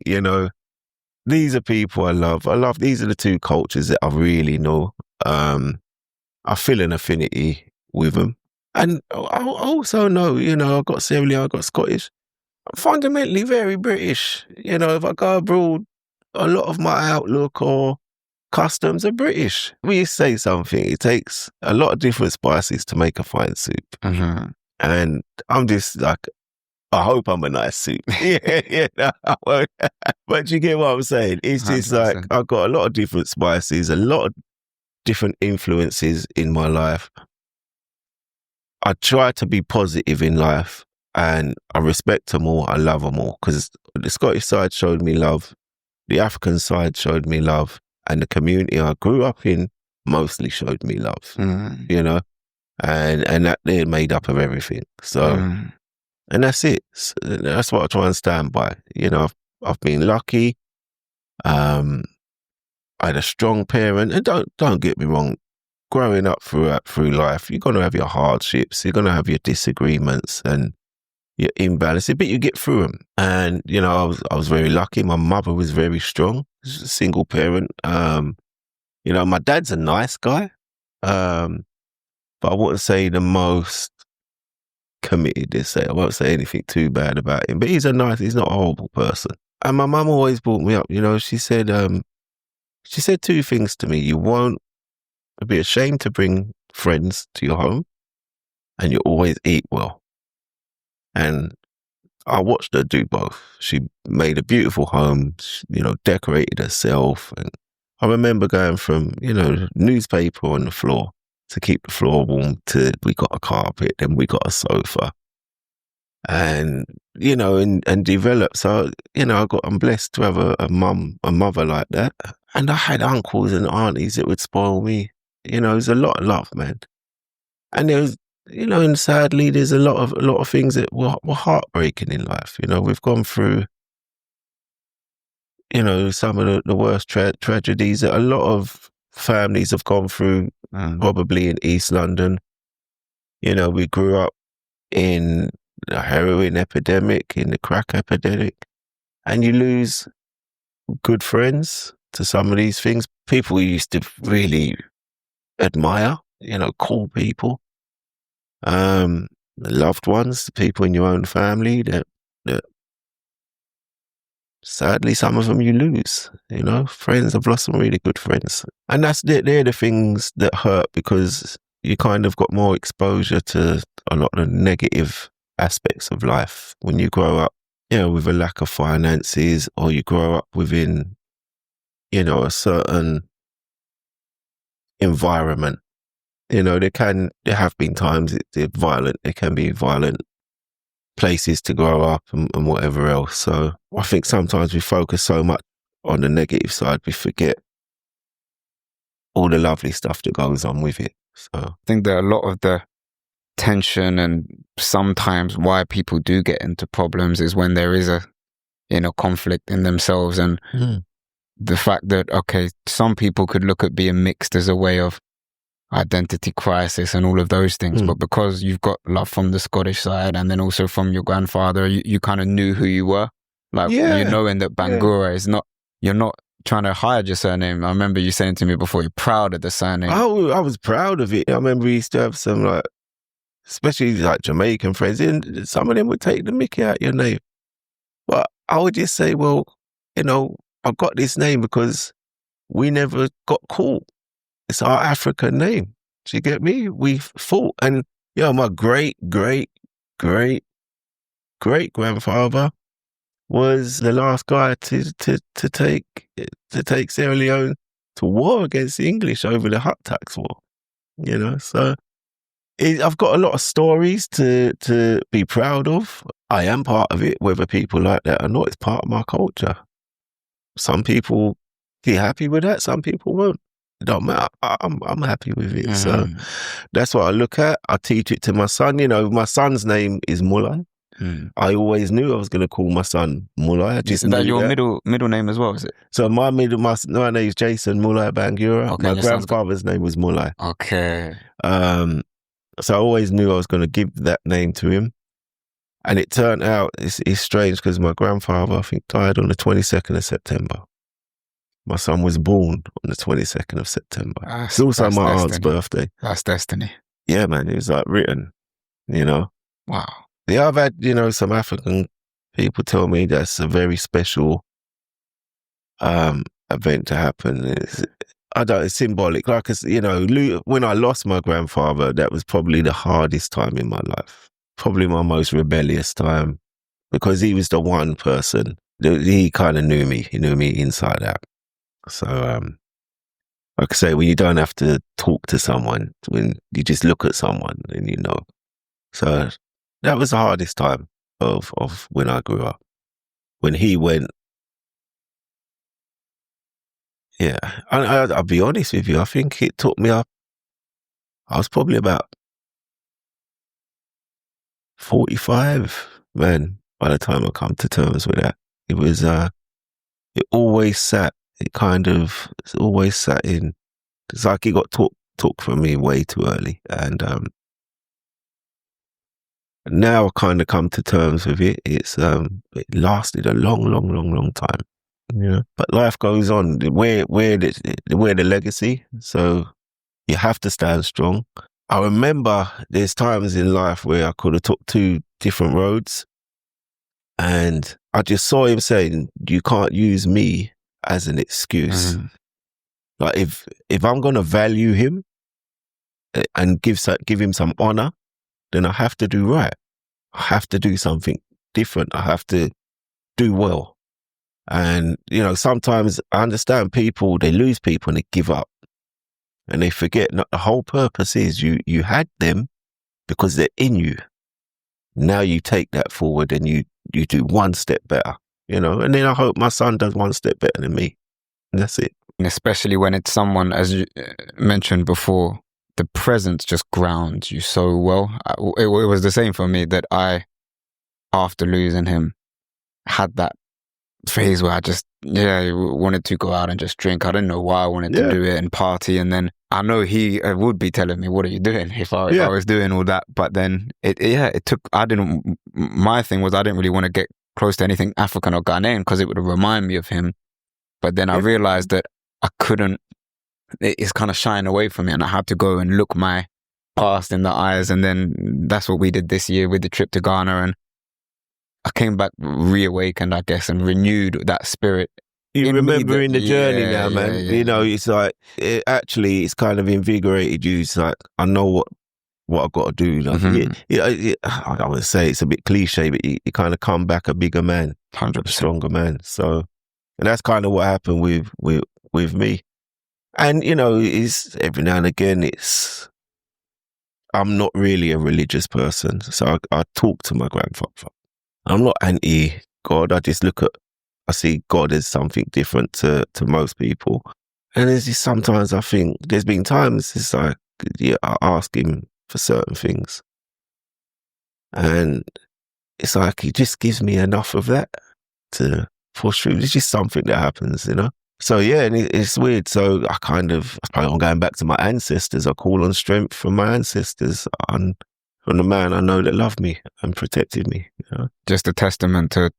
These are people I love. These are the two cultures that I really know. I feel an affinity with them. And I also know, I've got Sierra Leone, I've got Scottish. I'm fundamentally very British. If I go abroad, a lot of my outlook or customs are British. We say something, it takes a lot of different spices to make a fine soup. And I'm just like, I hope I'm a nice soup. But you get what I'm saying? It's just 100%. Like, I've got a lot of different spices, a lot of different influences in my life. I try to be positive in life and I respect them all. I love them all because the Scottish side showed me love. The African side showed me love. And the community I grew up in mostly showed me love, and that they're made up of everything. So, and that's it. That's what I try and stand by. I've been lucky. I had a strong parent, and don't get me wrong. Growing up through life, you're gonna have your hardships. You're gonna have your disagreements and your imbalances, but you get through them. And I was very lucky. My mother was very strong. She's a single parent. My dad's a nice guy, but I wouldn't say the most committed. I won't say anything too bad about him. But he's not a horrible person. And my mum always brought me up. She said two things to me. You won't be ashamed to bring friends to your home, and you always eat well. And I watched her do both. She made a beautiful home, decorated herself. And I remember going from, newspaper on the floor to keep the floor warm to we got a carpet, then we got a sofa. And, and developed. So, I'm blessed to have a mother like that. And I had uncles and aunties that would spoil me. There's a lot of love, man. And there was, and sadly, there's a lot of things that were heartbreaking in life. We've gone through, some of the worst tragedies that a lot of families have gone through, probably in East London. We grew up in the heroin epidemic, in the crack epidemic, and you lose good friends to some of these things. People you used to really admire, cool people. The loved ones, the people in your own family that sadly some of them you lose, friends. I've lost some really good friends. And they're the things that hurt because you kind of got more exposure to a lot of the negative aspects of life when you grow up, with a lack of finances, or you grow up within, a certain environment. There have been times there can be violent places to grow up and whatever else. So I think sometimes we focus so much on the negative side, we forget all the lovely stuff that goes on with it. So I think that a lot of the tension and sometimes why people do get into problems is when there is a conflict in themselves, and the fact that, okay, some people could look at being mixed as a way of, identity crisis and all of those things. But because you've got love from the Scottish side and then also from your grandfather, you kind of knew who you were. Like, you knowing that Bangura is not, you're not trying to hide your surname. I remember you saying to me before, you're proud of the surname. I was proud of it. I remember we used to have some, like, especially like Jamaican friends, and some of them would take the mickey out your name. But I would just say, well, you know, I got this name because we never got caught. It's our African name. Do you get me? We fought. And, you know, my great grandfather was the last guy to take Sierra Leone to war against the English over the Hut Tax War. You know, so I've got a lot of stories to be proud of. I am part of it, whether people like that or not. It's part of my culture. Some people be happy with that, some people won't. It don't matter. I'm happy with it. So that's what I look at. I teach it to my son. You know, my son's name is Mulai. I always knew I was going to call my son Mulai. Is that your middle name as well, is it? So my name is Jason Mulai Bangura. Okay, my grandfather's name was Mulai. Okay. So I always knew I was going to give that name to him. And it turned out, it's strange because my grandfather, I think, died on the 22nd of September. My son was born on the 22nd of September. It's also my aunt's birthday. That's destiny. Yeah, man. It was like written, you know. Wow. Yeah, I've had, you know, some African people tell me that's a very special event to happen. It's symbolic. Like, you know, when I lost my grandfather, that was probably the hardest time in my life. Probably my most rebellious time, because he was the one person. He kind of knew me. He knew me inside out. So, like I say, when you don't have to talk to someone, when you just look at someone and you know. So that was the hardest time of when I grew up. When he went, yeah, I'll be honest with you, I think it took me up. I was probably about 45, man, by the time I come to terms with that. It was, it always sat in. It's like it got took from me way too early. And now I kind of come to terms with it. It lasted a long time. Yeah. But life goes on. We're the legacy, so you have to stand strong. I remember there's times in life where I could have took 2 different roads, and I just saw him saying, you can't use me as an excuse. Like, if I'm going to value him and give him some honor, then I have to do right. I have to do something different. I have to do well. And, you know, sometimes I understand people, they lose people and they give up. And they forget that the whole purpose is you had them because they're in you. Now you take that forward and you do one step better, you know. And then I hope my son does one step better than me. And that's it. And especially when it's someone, as you mentioned before, the presence just grounds you so well. It was the same for me, that I, after losing him, had that phase where I just, wanted to go out and just drink. I didn't know why I wanted to do it and party. And then I know he would be telling me, what are you doing? If I was doing all that. But then my thing was I didn't really want to get close to anything African or Ghanaian because it would remind me of him. But then I realized that I couldn't, it's kind of shying away from me, and I had to go and look my past in the eyes. And then that's what we did this year with the trip to Ghana. And I came back reawakened, I guess, and renewed that spirit. You remembering the journey now, man. Yeah. You know, it's like, it's kind of invigorated you. It's like, I know what I've got to do. Like, I would say it's a bit cliche, but you kind of come back a bigger man, 100%. A stronger man. So, and that's kind of what happened with me. And, you know, it's every now and again, I'm not really a religious person. So I talk to my grandfather. I'm not anti-God. I see God as something different to most people. And there's just sometimes I think, there's been times it's like, I ask him for certain things. And it's like, he just gives me enough of that to push through. It's just something that happens, you know? So yeah, and it's weird. So I'm going back to my ancestors. I call on strength from my ancestors and from the man I know that loved me and protected me. You know? Just a testament to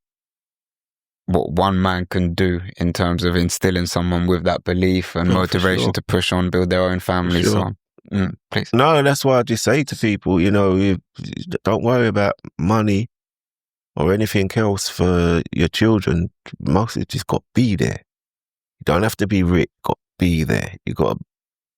what one man can do in terms of instilling someone with that belief and motivation to push on, build their own family. Sure. So, please. No, that's why I just say to people, you know, don't worry about money or anything else for your children. Mostly just got to be there. You don't have to be rich, got to be there. You got to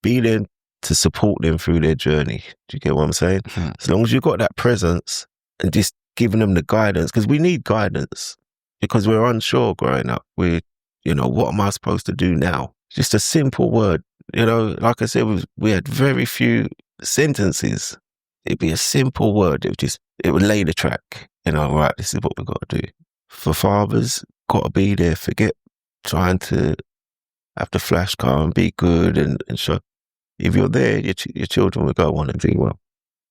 be there to support them through their journey. Do you get what I'm saying? Mm-hmm. As long as you've got that presence and just giving them the guidance, because we need guidance, because we're unsure growing up. What am I supposed to do now? Just a simple word. You know, like I said, we had very few sentences. It'd be a simple word. It would lay the track. You know, right, this is what we've got to do. For fathers, got to be there. Forget trying to have the flash car and be good and show. If you're there, your children will go on and do well.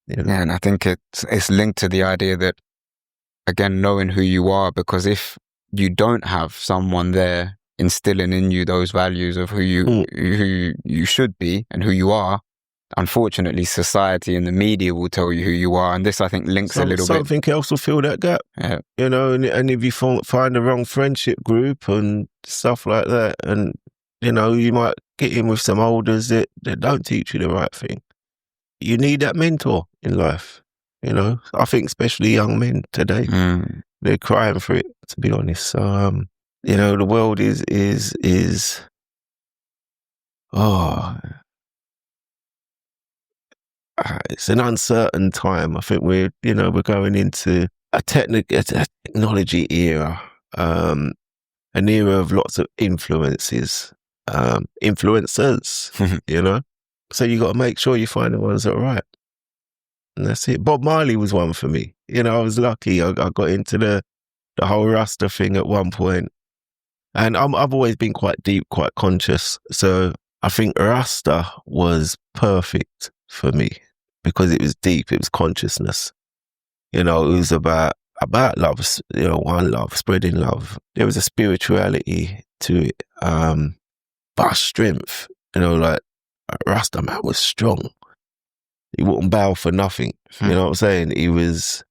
You know? Yeah, and I think it's linked to the idea that, again, knowing who you are, because if you don't have someone there instilling in you those values of who you should be and who you are, unfortunately, society and the media will tell you who you are. And this, I think, links a little bit. Something else will fill that gap. Yeah. You know, and if you find the wrong friendship group and stuff like that, and, you know, you might get in with some elders that don't teach you the right thing. You need that mentor in life. You know, I think especially young men today, they're crying for it, to be honest. So, you know, the world is it's an uncertain time. I think we're going into a technology era, an era of lots of influences, influencers, you know. So you got to make sure you find the ones that are right. And that's it. Bob Marley was one for me. You know, I was lucky. I got into the whole Rasta thing at one point. And I've always been quite deep, quite conscious. So I think Rasta was perfect for me because it was deep. It was consciousness. You know, it was about love, you know, one love, spreading love. There was a spirituality to it. But strength, you know, like Rasta man was strong. He wouldn't bow for nothing. You know what I'm saying? He was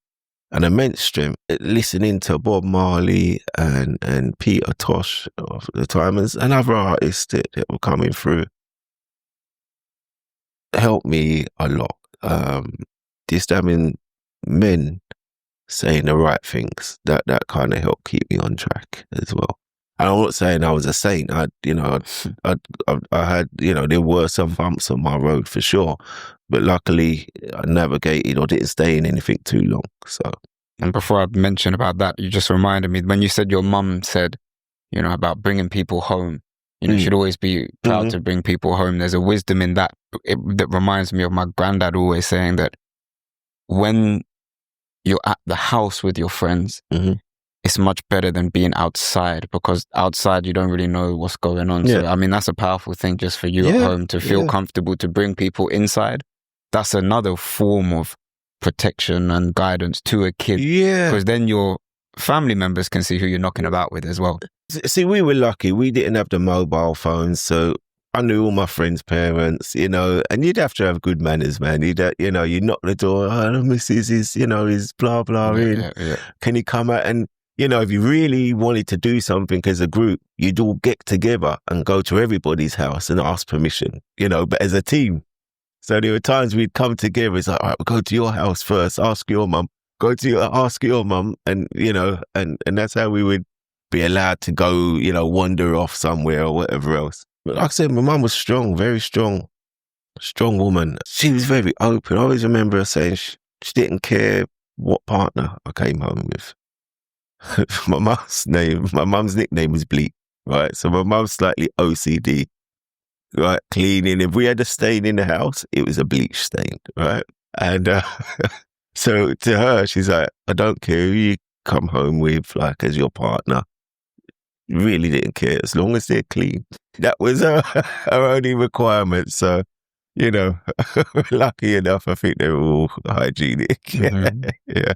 an immense strength. Listening to Bob Marley and Peter Tosh of the time and other artists that were coming through helped me a lot. Just having men saying the right things, that kind of helped keep me on track as well. And I'm not saying I was a saint. I had, there were some bumps on my road for sure, but luckily I navigated or didn't stay in anything too long. So. And before I mention about that, you just reminded me when you said your mum said, you know, about bringing people home. You know, you should always be proud to bring people home. There's a wisdom in that that reminds me of my granddad always saying that when you're at the house with your friends, it's much better than being outside, because outside you don't really know what's going on. Yeah. So, I mean, that's a powerful thing just for you at home to feel comfortable to bring people inside. That's another form of protection and guidance to a kid. Yeah. Because then your family members can see who you're knocking about with as well. See, we were lucky. We didn't have the mobile phones, so I knew all my friends' parents, you know, and you'd have to have good manners, man. You knock the door, the missus is blah, blah, in. Yeah. Can you come out? And, you know, if you really wanted to do something as a group, you'd all get together and go to everybody's house and ask permission, you know, but as a team. So there were times we'd come together. It's like, all right, we'll go to your house first, ask your mum, ask your mum. And, you know, and that's how we would be allowed to go, you know, wander off somewhere or whatever else. But like I said, my mum was strong, very strong woman. She was very open. I always remember her saying she didn't care what partner I came home with. My mum's nickname was Bleak, right? So my mum's slightly OCD, right? Cleaning. If we had a stain in the house, it was a bleach stain, right? And so to her, she's like, I don't care who you come home with, like, as your partner. Really didn't care as long as they're clean. That was her only requirement. So, you know, lucky enough, I think they were all hygienic. Yeah.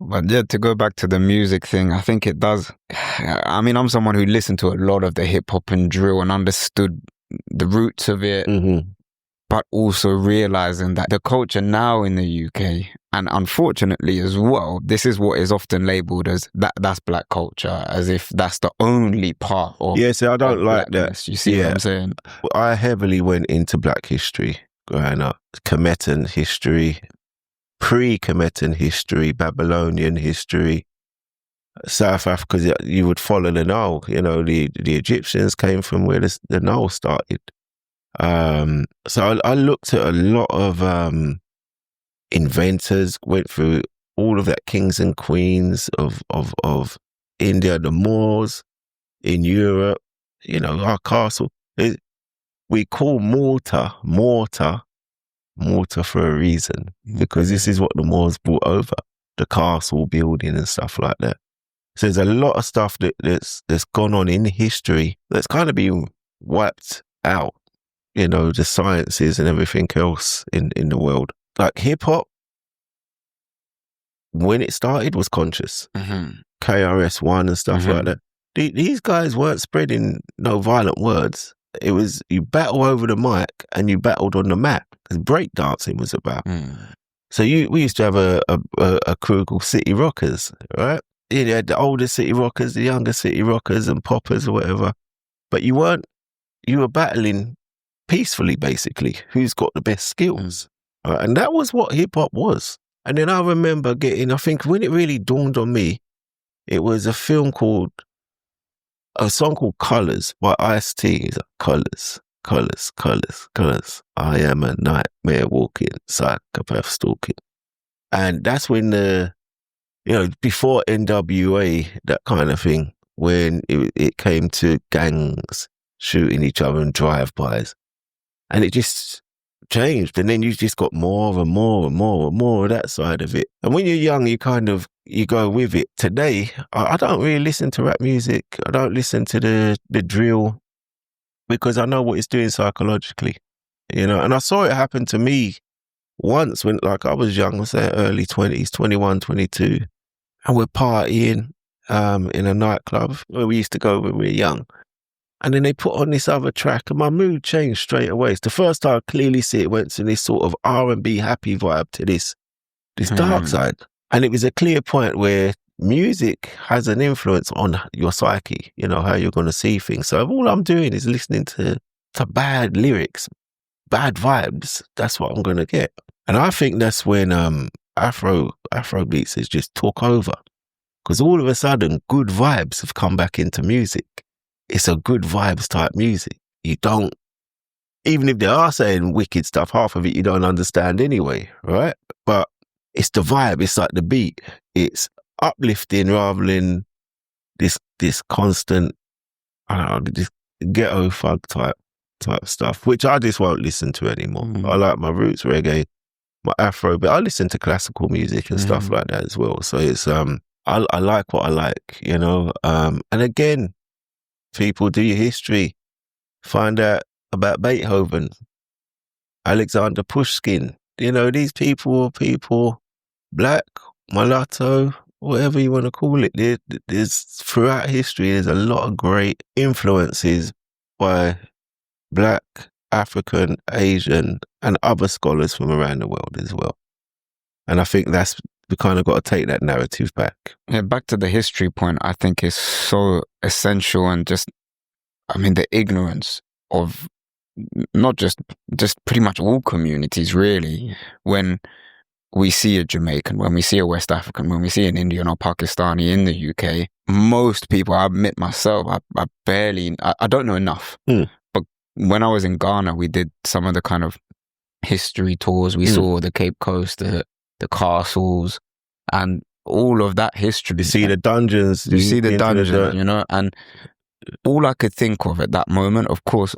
But yeah, to go back to the music thing, I think it does. I mean, I'm someone who listened to a lot of the hip hop and drill and understood the roots of it, but also realizing that the culture now in the UK, and unfortunately as well, this is what is often labeled as that's black culture, as if that's the only part of see, I don't like blackness. that. You see what I'm saying? I heavily went into black history growing up. Kemetan history, pre-Kemetan history, Babylonian history, South Africa, you would follow the Nile. You know, the Egyptians came from where the Nile started. So I looked at a lot of inventors, went through all of that kings and queens of India, the Moors in Europe. You know, our castle. We call mortar for a reason, because this is what the Moors brought over, the castle building and stuff like that. So there's a lot of stuff that's gone on in history that's kind of been wiped out. You know, the sciences and everything else in the world. Like hip hop, when it started, was conscious. KRS-One and stuff like that. These guys weren't spreading no violent words. It was, you battle over the mic and you battled on the mat, because breakdancing was about. So we used to have a crew called City Rockers, right? You had the older City Rockers, the younger City Rockers and poppers or whatever. But you were battling peacefully, basically, who's got the best skills. Right? And that was what hip hop was. And then I remember I think when it really dawned on me, it was a song called Colours by Ice-T. He's like, colours. I am a nightmare walking, psychopath stalking. And that's when before NWA, that kind of thing, when it came to gangs shooting each other and drive-bys. And it just changed. And then you just got more and more and more and more of that side of it. And when you're young, you go with it. Today, I don't really listen to rap music. I don't listen to the drill, because I know what it's doing psychologically, you know. And I saw it happen to me once when, like, I was young, I was early 20s, 21, 22, and we're partying in a nightclub where we used to go when we were young. And then they put on this other track and my mood changed straight away. It's the first time I clearly see it went to this sort of R&B happy vibe to this dark side. And it was a clear point where music has an influence on your psyche, you know, how you're going to see things. So if all I'm doing is listening to bad lyrics, bad vibes, that's what I'm going to get. And I think that's when Afro beats has just took over. Because all of a sudden, good vibes have come back into music. It's a good vibes type music. You don't, even if they are saying wicked stuff, half of it you don't understand anyway, right? But it's the vibe, it's like the beat. It's uplifting rather than this constant, I don't know, this ghetto funk type stuff, which I just won't listen to anymore. I like my roots reggae, my Afro, but I listen to classical music and stuff like that as well. So it's, I like what I like, you know? And again, people, do your history, find out about Beethoven, Alexander Pushkin. You know, these people, black, mulatto, whatever you want to call it. There's throughout history, there's a lot of great influences by black, African, Asian, and other scholars from around the world as well. And I think we kind of got to take that narrative back. Yeah, back to the history point, I think is so essential, and just, I mean, the ignorance of not just pretty much all communities, really. When we see a Jamaican, when we see a West African, when we see an Indian or Pakistani in the UK, most people, I admit myself, I don't know enough. But when I was in Ghana, we did some of the kind of history tours. We saw the Cape Coast, the castles, and all of that history. You see the dungeons. You see the dungeons, you know, and all I could think of at that moment, of course,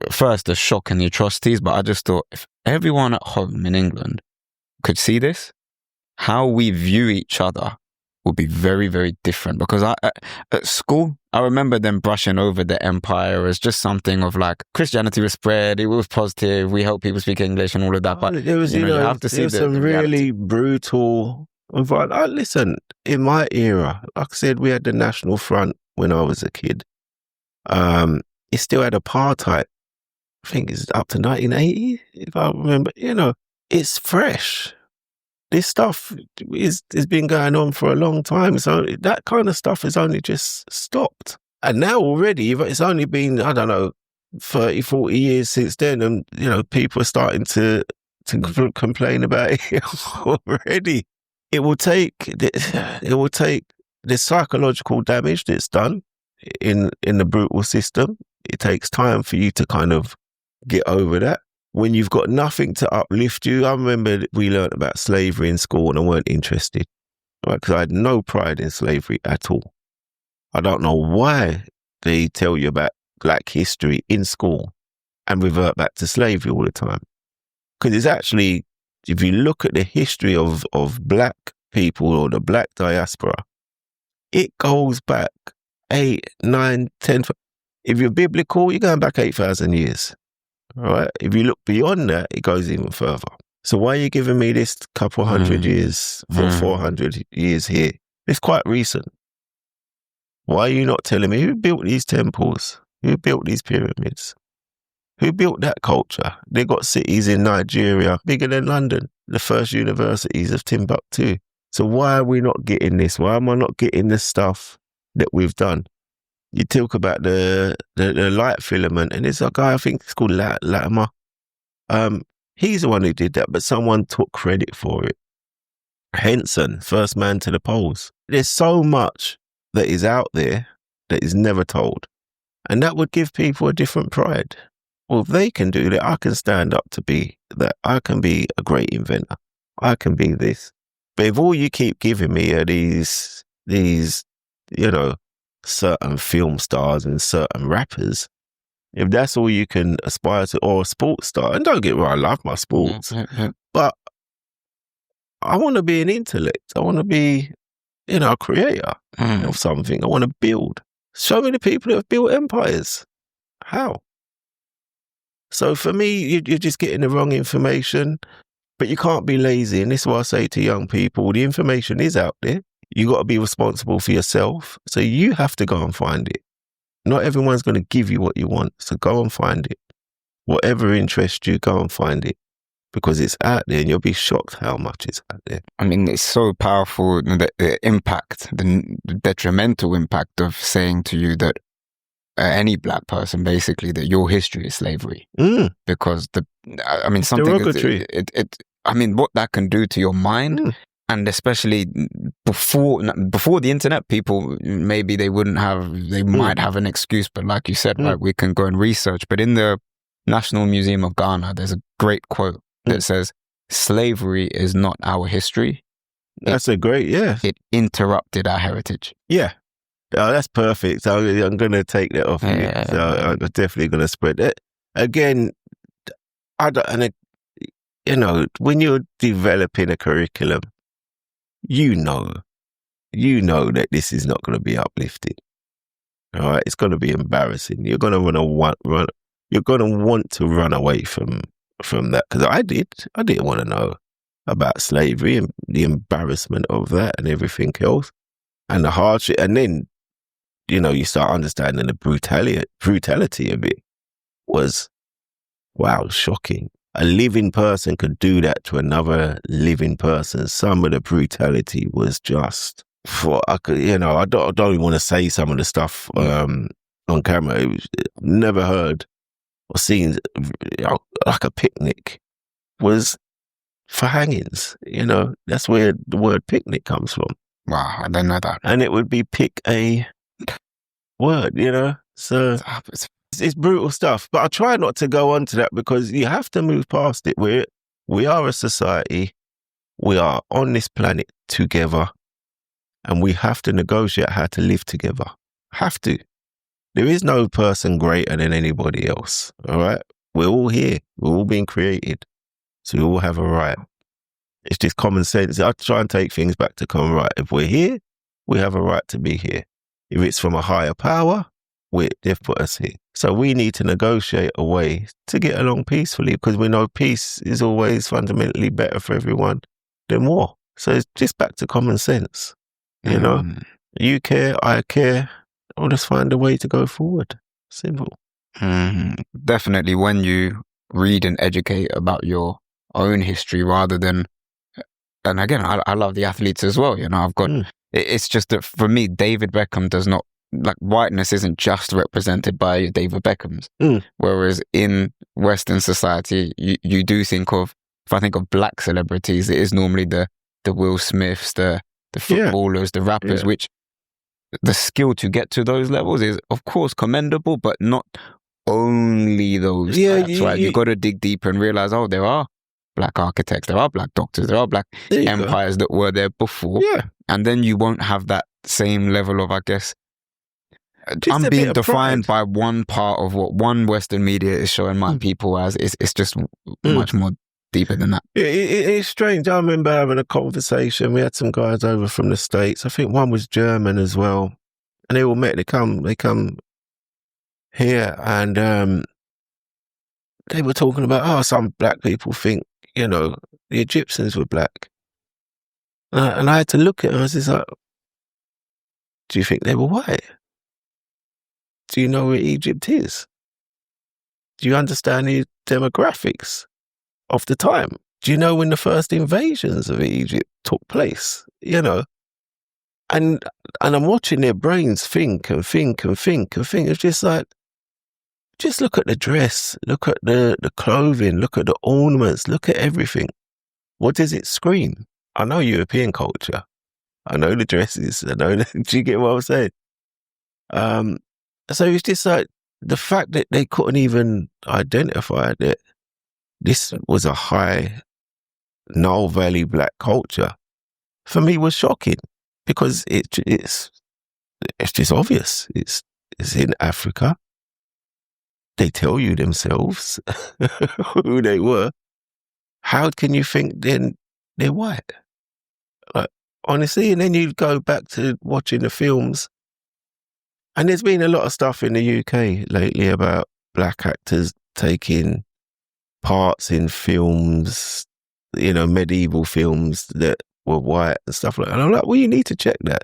first the shock and the atrocities, but I just thought, if everyone at home in England could see this, how we view each other would be very, very different. Because at school, I remember them brushing over the empire as just something of like, Christianity was spread, it was positive, we help people speak English and all of that. But there was, you have to see some really brutal Listen, in my era, like I said, we had the National Front when I was a kid. It still had apartheid. I think it's up to 1980, if I remember. It's fresh. This stuff has been going on for a long time. So that kind of stuff has only just stopped. And now already, it's only been, I don't know, 30, 40 years since then. And, people are starting to complain about it already. It will take the psychological damage that's done in the brutal system. It takes time for you to kind of get over that. When you've got nothing to uplift you, I remember we learned about slavery in school and I weren't interested, right? Because I had no pride in slavery at all. I don't know why they tell you about Black history in school and revert back to slavery all the time. Because it's actually, if you look at the history of Black people or the Black diaspora, it goes back 8, 9, 10. If you're biblical, you're going back 8,000 years. All right. If you look beyond that, it goes even further. So why are you giving me this couple hundred years, 400 years here? It's quite recent. Why are you not telling me who built these temples? Who built these pyramids? Who built that culture? They got cities in Nigeria bigger than London, the first universities of Timbuktu. So why are we not getting this? Why am I not getting the stuff that we've done? You talk about the light filament, and there's a guy, I think it's called Latimer. He's the one who did that, but someone took credit for it. Henson, first man to the poles. There's so much that is out there that is never told. And that would give people a different pride. Well, if they can do that, I can stand up to be that. I can be a great inventor. I can be this. But if all you keep giving me are these, certain film stars and certain rappers, if that's all you can aspire to, or a sports star, and don't get me wrong, I love my sports, but I want to be an intellect. I want to be, a creator of something. I want to build. Show me the people that have built empires. How? So for me, you're just getting the wrong information, but you can't be lazy. And this is what I say to young people. The information is out there. You got to be responsible for yourself. So you have to go and find it. Not everyone's going to give you what you want. So go and find it. Whatever interests you, go and find it. Because it's out there and you'll be shocked how much it's out there. I mean, it's so powerful, the impact, the detrimental impact of saying to you that any Black person, basically, that your history is slavery. Because something, derogatory. What that can do to your mind. And especially before the internet, people, maybe they might have an excuse, but like you said, right, we can go and research. But in the National Museum of Ghana, there's a great quote that says, "Slavery is not our history." That's It interrupted our heritage. Yeah. Oh, that's perfect. I'm going to take that off you. So I'm definitely going to spread it. Again, when you're developing a curriculum, you know that this is not going to be uplifting. All right, it's going to be embarrassing. You're going to run. You're going to want to run away from that, because I didn't want to know about slavery and the embarrassment of that and everything else and the hardship. And then, you start understanding the brutality of it was, wow, shocking. A living person could do that to another living person. Some of the brutality was just, I don't even want to say some of the stuff on camera. Never heard or seen, like a picnic was for hangings. That's where the word picnic comes from. Wow, I didn't know that. And it would be pick a word, So it's brutal stuff, but I try not to go on to that because you have to move past it. We are a society. We are on this planet together, and we have to negotiate how to live together. Have to. There is no person greater than anybody else. All right, we're all here. We're all being created, so we all have a right. It's just common sense. I try and take things back to common right. If we're here, we have a right to be here. If it's from a higher power, they've put us here. So we need to negotiate a way to get along peacefully, because we know peace is always fundamentally better for everyone than war. So it's just back to common sense. You know, you care, I care. I'll just find a way to go forward. Simple. Definitely when you read and educate about your own history rather than, and again, I love the athletes as well. You know, it's just that for me, David Beckham does not, like, whiteness isn't just represented by David Beckhams. Whereas in Western society, you do think of, if I think of black celebrities, it is normally the Will Smiths, the footballers, the rappers, which the skill to get to those levels is, of course, commendable, but not only those types, right? You got to dig deeper and realize, oh, there are black architects, there are black doctors, there are black empires that were there before. And then you won't have that same level of, I guess, I'm being defined by one part of what one Western media is showing my people as. It's just much more deeper than that. It's strange. I remember having a conversation. We had some guys over from the States. I think one was German as well. And they all met. They come here, and they were talking about, some black people think, the Egyptians were black. And I had to look at them. I was just like, do you think they were white? Do you know where Egypt is? Do you understand the demographics of the time? Do you know when the first invasions of Egypt took place? And I'm watching their brains think and think and think and think. It's just like, just look at the dress, look at the clothing, look at the ornaments, look at everything. What does it scream? I know European culture. I know the dresses. Do you get what I'm saying? So it's just like the fact that they couldn't even identify that this was a high Nile Valley black culture, for me was shocking, because it's just obvious. It's in Africa. They tell you themselves who they were. How can you think then they're white? Like, honestly, and then you go back to watching the films. And there's been a lot of stuff in the UK lately about black actors taking parts in films, medieval films that were white and stuff like that. And I'm like, well, you need to check that.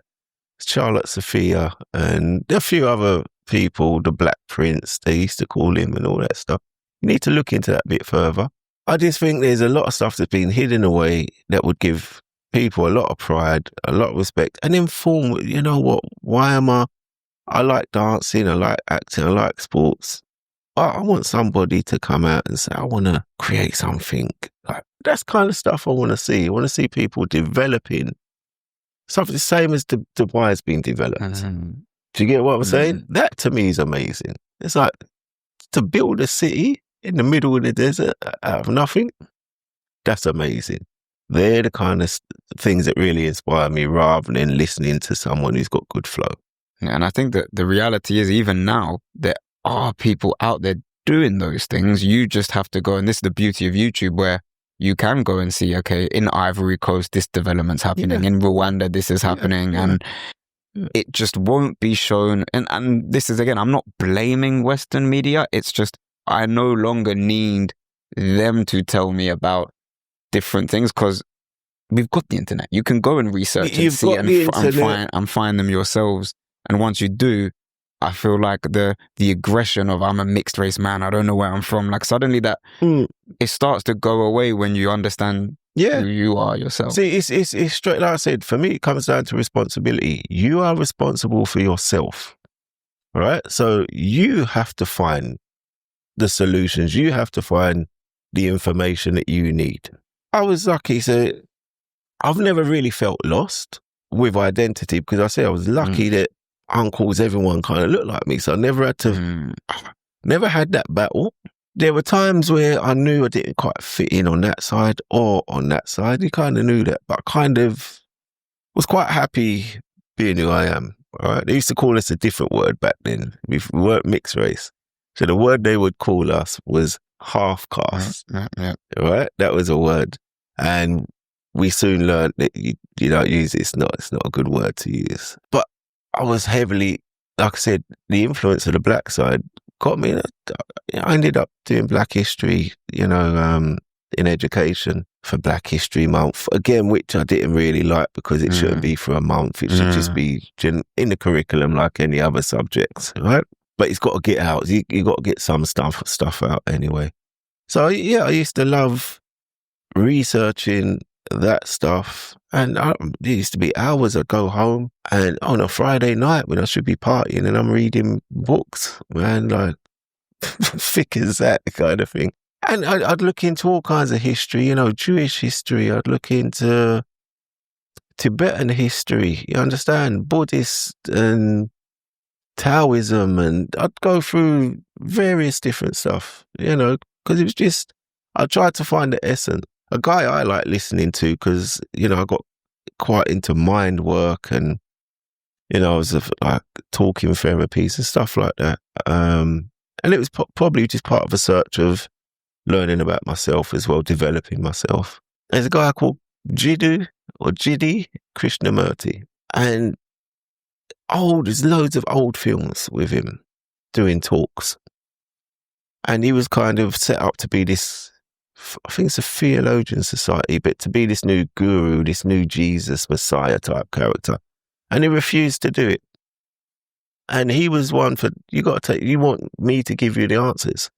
Charlotte Sophia and a few other people, the Black Prince, they used to call him, and all that stuff. You need to look into that a bit further. I just think there's a lot of stuff that's been hidden away that would give people a lot of pride, a lot of respect, and inform, why am I like dancing, I like acting, I like sports. I want somebody to come out and say, I want to create something. Like, that's kind of stuff I want to see. I want to see people developing something the same as Dubai's been developed. Do you get what I'm saying? That to me is amazing. It's like, to build a city in the middle of the desert out of nothing, that's amazing. They're the kind of things that really inspire me, rather than listening to someone who's got good flow. And I think that the reality is, even now, there are people out there doing those things. You just have to go, and this is the beauty of YouTube, where you can go and see, okay, in Ivory Coast, this development's happening. In Rwanda, this is happening. And it just won't be shown. And this is, again, I'm not blaming Western media. It's just, I no longer need them to tell me about different things, because we've got the internet. You can go and research and see and find them yourselves. And once you do, I feel like the aggression of, I'm a mixed race man, I don't know where I'm from, like, suddenly that it starts to go away when you understand who you are yourself. See, it's straight, like I said, for me, it comes down to responsibility. You are responsible for yourself, right? So you have to find the solutions. You have to find the information that you need. I was lucky, so I've never really felt lost with identity, because I say I was lucky that uncles, everyone kind of looked like me. So I never had to, never had that battle. There were times where I knew I didn't quite fit in on that side or on that side. You kind of knew that, but I kind of was quite happy being who I am. All right. They used to call us a different word back then. We weren't mixed race. So the word they would call us was half caste. All right. That was a word. And we soon learned that you don't use it. It's not a good word to use. But I was heavily, like I said, the influence of the black side got me. I ended up doing Black history, in education for Black History Month, again, which I didn't really like because it shouldn't be for a month. It should just be in the curriculum like any other subjects, right? But it's got to get out. You got to get some stuff out anyway. So yeah, I used to love researching that stuff. And there used to be hours I'd go home and on a Friday night when I should be partying and I'm reading books, man, like thick as that kind of thing. And I'd look into all kinds of history, you know, Jewish history. I'd look into Tibetan history, you understand, Buddhist and Taoism. And I'd go through various different stuff, you know, because it was just, I tried to find the essence. A guy I like listening to because, you know, I got quite into mind work and, you know, I was like talking therapies and stuff like that. And it was probably just part of a search of learning about myself as well, developing myself. There's a guy called Jiddu Krishnamurti. And there's loads of old films with him doing talks. And he was kind of set up to be this, I think it's a theologian society, but to be this new guru, this new Jesus Messiah type character. And he refused to do it. And he was one for, you want me to give you the answers.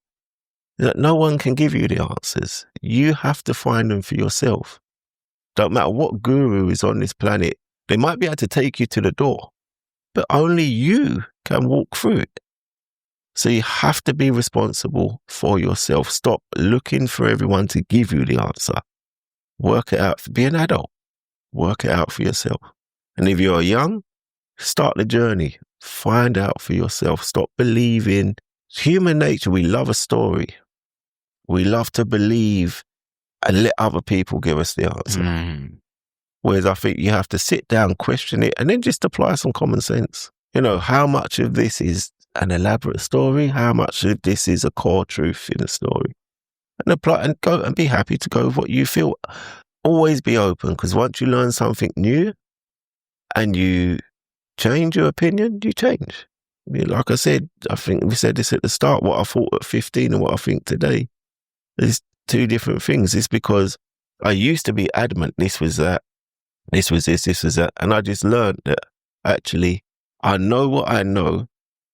That no one can give you the answers. You have to find them for yourself. Don't matter what guru is on this planet. They might be able to take you to the door, but only you can walk through it. So you have to be responsible for yourself. Stop looking for everyone to give you the answer. Work it out. Be an adult. Work it out for yourself. And if you're young, start the journey. Find out for yourself. Stop believing. Human nature, we love a story. We love to believe and let other people give us the answer. Whereas I think you have to sit down, question it, and then just apply some common sense. You know, how much of this is an elaborate story? How much of this is a core truth in a story? And apply and go and be happy to go with what you feel. Always be open, because once you learn something new and you change your opinion, you change. I mean, like I said, I think we said this at the start, what I thought at 15 and what I think today is two different things. It's because I used to be adamant, this was that, this was this was that. And I just learned that actually I know what I know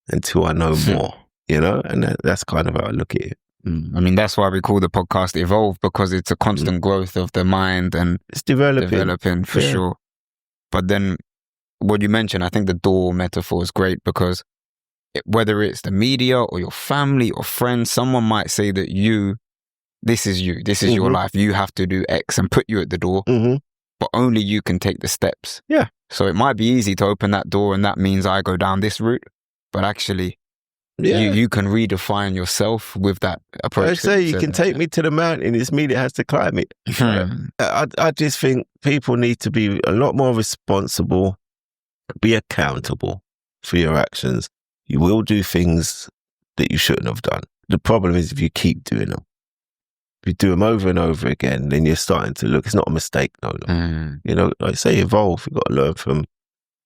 until I know more, you know? And that's kind of how I look at it. I mean, that's why we call the podcast Evolve, because it's a constant growth of the mind and it's developing for sure. But then what you mentioned, I think the door metaphor is great, because whether it's the media or your family or friends, someone might say that this is your life. You have to do X and put you at the door, but only you can take the steps. Yeah. So it might be easy to open that door and that means I go down this route, but actually you can redefine yourself with that approach. I say you can take me to the mountain, it's me that has to climb it. I just think people need to be a lot more responsible, be accountable for your actions. You will do things that you shouldn't have done. The problem is if you keep doing them. If you do them over and over again, then you're starting to look, it's not a mistake no longer. You know, like say evolve, you've got to learn from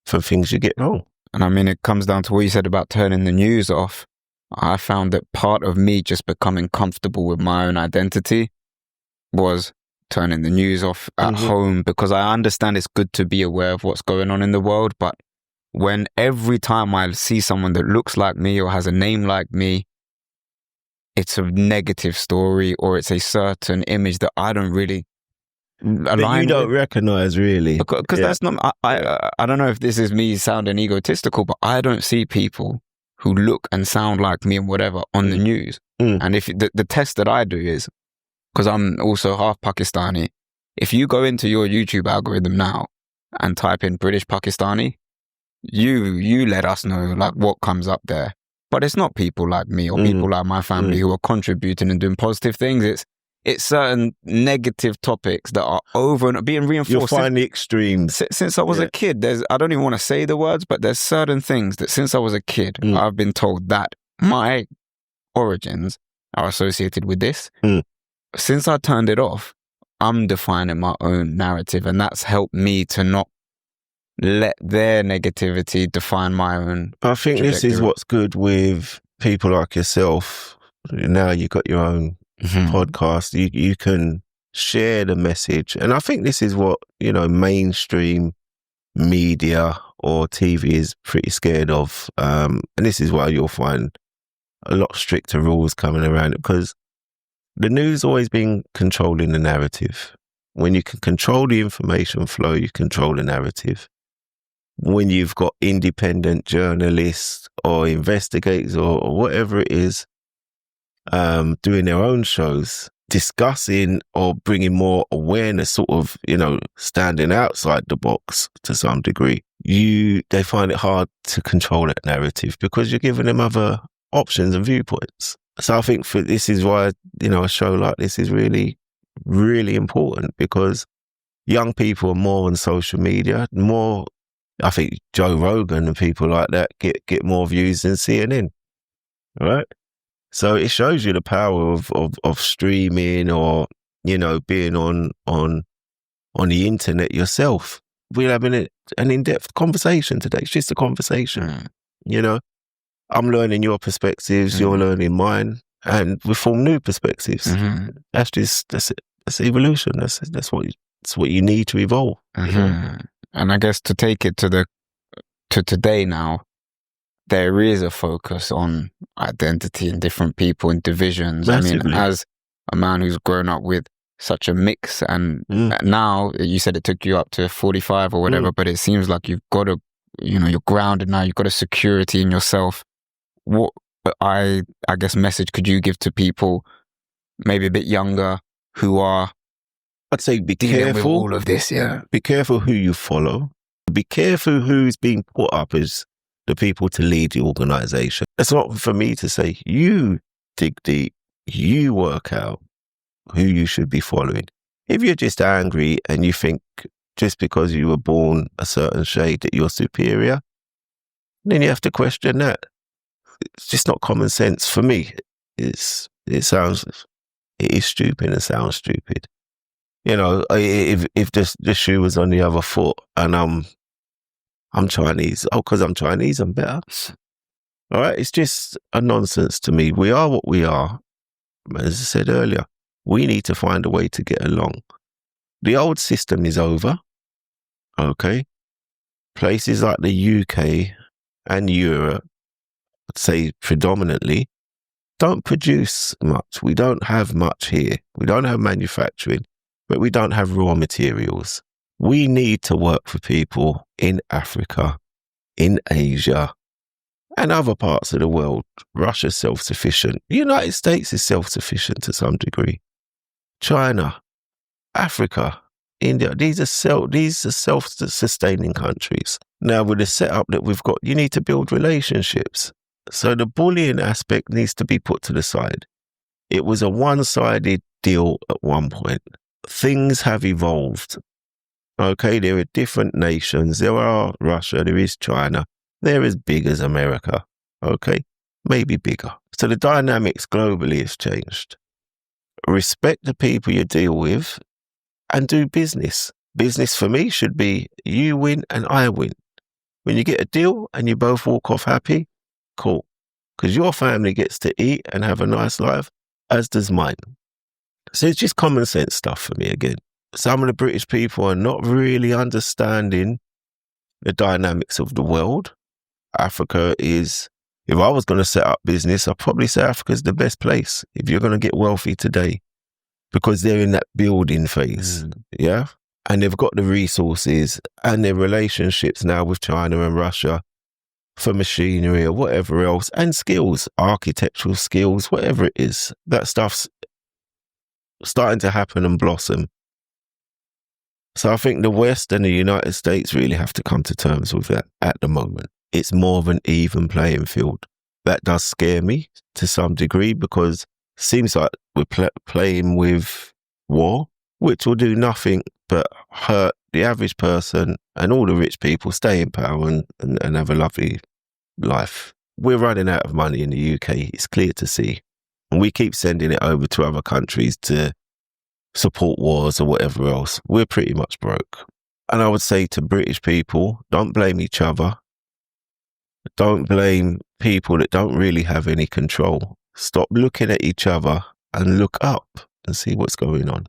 things you get wrong. And I mean, it comes down to what you said about turning the news off. I found that part of me just becoming comfortable with my own identity was turning the news off at home, because I understand it's good to be aware of what's going on in the world. But when every time I see someone that looks like me or has a name like me, it's a negative story or it's a certain image that I don't really align But you don't with. Recognize really. Because that's not, I don't know if this is me sounding egotistical, but I don't see people who look and sound like me and whatever on the news. And if the test that I do is, because I'm also half Pakistani, if you go into your YouTube algorithm now and type in British Pakistani, you let us know like what comes up there. But it's not people like me or people like my family who are contributing and doing positive things. It's certain negative topics that are over and being reinforced. You'll find the extremes. Since I was a kid, I don't even want to say the words, but there's certain things that since I was a kid, I've been told that my origins are associated with this. Since I turned it off, I'm defining my own narrative, and that's helped me to not let their negativity define my own I think this is what's good with people like yourself. Now you've got your own podcast. You can share the message. And I think this is what, mainstream media or TV is pretty scared of. And this is why you'll find a lot stricter rules coming around it, because the news always been controlling the narrative. When you can control the information flow, you control the narrative. When you've got independent journalists or investigators or whatever it is, doing their own shows, discussing or bringing more awareness, sort of, standing outside the box to some degree, they find it hard to control that narrative because you're giving them other options and viewpoints. So I think this is why, a show like this is really, really important, because young people are more on social media, more, I think Joe Rogan and people like that get more views than CNN, right? So it shows you the power of streaming or, being on the internet yourself. We're having an in-depth conversation today. It's just a conversation, I'm learning your perspectives, you're learning mine, and we form new perspectives. That's evolution. That's what you need to evolve. And I guess to take it to today now, there is a focus on identity and different people and divisions. Massively. I mean, as a man who's grown up with such a mix, and now you said it took you up to 45 or whatever, but it seems like you've got to, you're grounded now. You've got a security in yourself. What I guess message could you give to people maybe a bit younger who are, I'd say, be dealing careful with all of this? Yeah, be careful who you follow. Be careful who's being put up as the people to lead the organisation. It's not for me to say. You dig deep. You work out who you should be following. If you're just angry and you think just because you were born a certain shade that you're superior, then you have to question that. It's just not common sense for me. It is stupid and sounds stupid. If the shoe was on the other foot and I'm Chinese, because I'm Chinese, I'm better. All right, it's just a nonsense to me. We are what we are. As I said earlier, we need to find a way to get along. The old system is over. Okay, places like the UK and Europe, I'd say predominantly, don't produce much. We don't have much here. We don't have manufacturing, but we don't have raw materials. We need to work for people in Africa, in Asia, and other parts of the world. Russia's self-sufficient. The United States is self-sufficient to some degree. China, Africa, India, these are self-sustaining countries. Now, with the setup that we've got, you need to build relationships. So the bullying aspect needs to be put to the side. It was a one-sided deal at one point. Things have evolved. Okay, there are different nations. There are Russia, there is China. They're as big as America. Okay, maybe bigger. So the dynamics globally has changed. Respect the people you deal with and do business. Business for me should be you win and I win. When you get a deal and you both walk off happy, cool. Because your family gets to eat and have a nice life, as does mine. So it's just common sense stuff for me again. Some of the British people are not really understanding the dynamics of the world. Africa is, if I was going to set up business, I'd probably say Africa's the best place if you're going to get wealthy today, because they're in that building phase. Yeah. And they've got the resources and their relationships now with China and Russia for machinery or whatever else, and skills, architectural skills, whatever it is. That stuff's starting to happen and blossom. So I think the West and the United States really have to come to terms with that at the moment. It's more of an even playing field. That does scare me to some degree, because it seems like we're playing with war, which will do nothing but hurt the average person, and all the rich people stay in power and have a lovely life. We're running out of money in the UK. It's clear to see. And we keep sending it over to other countries to support wars or whatever else. We're pretty much broke. And I would say to British people, don't blame each other. Don't blame people that don't really have any control. Stop looking at each other and look up and see what's going on.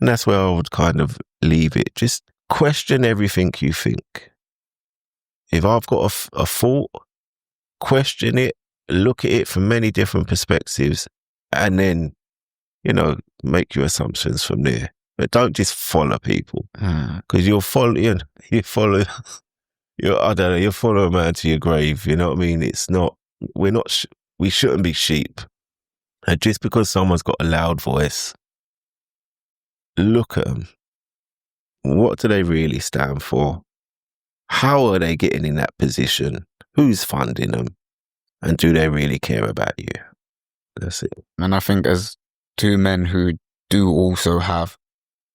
And that's where I would kind of leave it. Just question everything you think. If I've got a thought, question it, look at it from many different perspectives, and then, make your assumptions from there. But don't just follow people, because you'll follow a man to your grave. You know what I mean? We shouldn't be sheep. And just because someone's got a loud voice, look at them. What do they really stand for? How are they getting in that position? Who's funding them? And do they really care about you? That's it. And I think as two men who do also have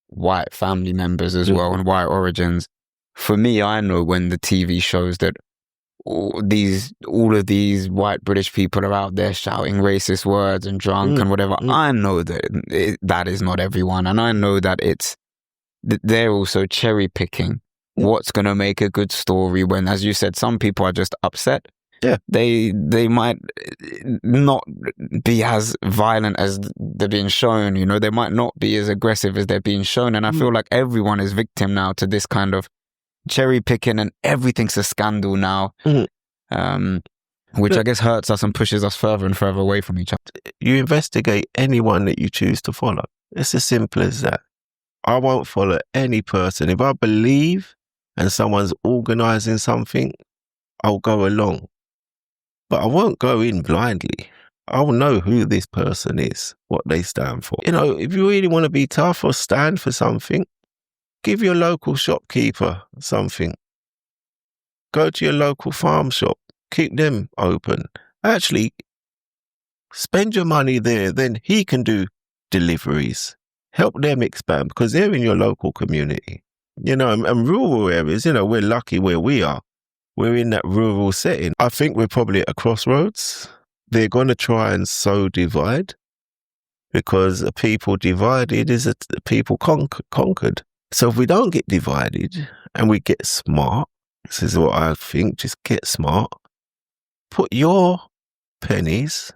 white family members as well and white origins, for me, I know when the TV shows that all of these white British people are out there shouting racist words and drunk and whatever, I know that that is not everyone. And I know that they're also cherry picking what's going to make a good story when, as you said, some people are just upset. Yeah. They might not be as violent as they're being shown, they might not be as aggressive as they're being shown. And I feel like everyone is victim now to this kind of cherry picking, and everything's a scandal now, which I guess hurts us and pushes us further and further away from each other. You investigate anyone that you choose to follow. It's as simple as that. I won't follow any person. If I believe and someone's organising something, I'll go along. But I won't go in blindly. I'll know who this person is, what they stand for. If you really want to be tough or stand for something, give your local shopkeeper something. Go to your local farm shop. Keep them open. Actually, spend your money there. Then he can do deliveries. Help them expand because they're in your local community. And rural areas, we're lucky where we are. We're in that rural setting. I think we're probably at a crossroads. They're going to try and sow divide because a people divided is a people conquered. So if we don't get divided and we get smart, this is what I think, just get smart. Put your pennies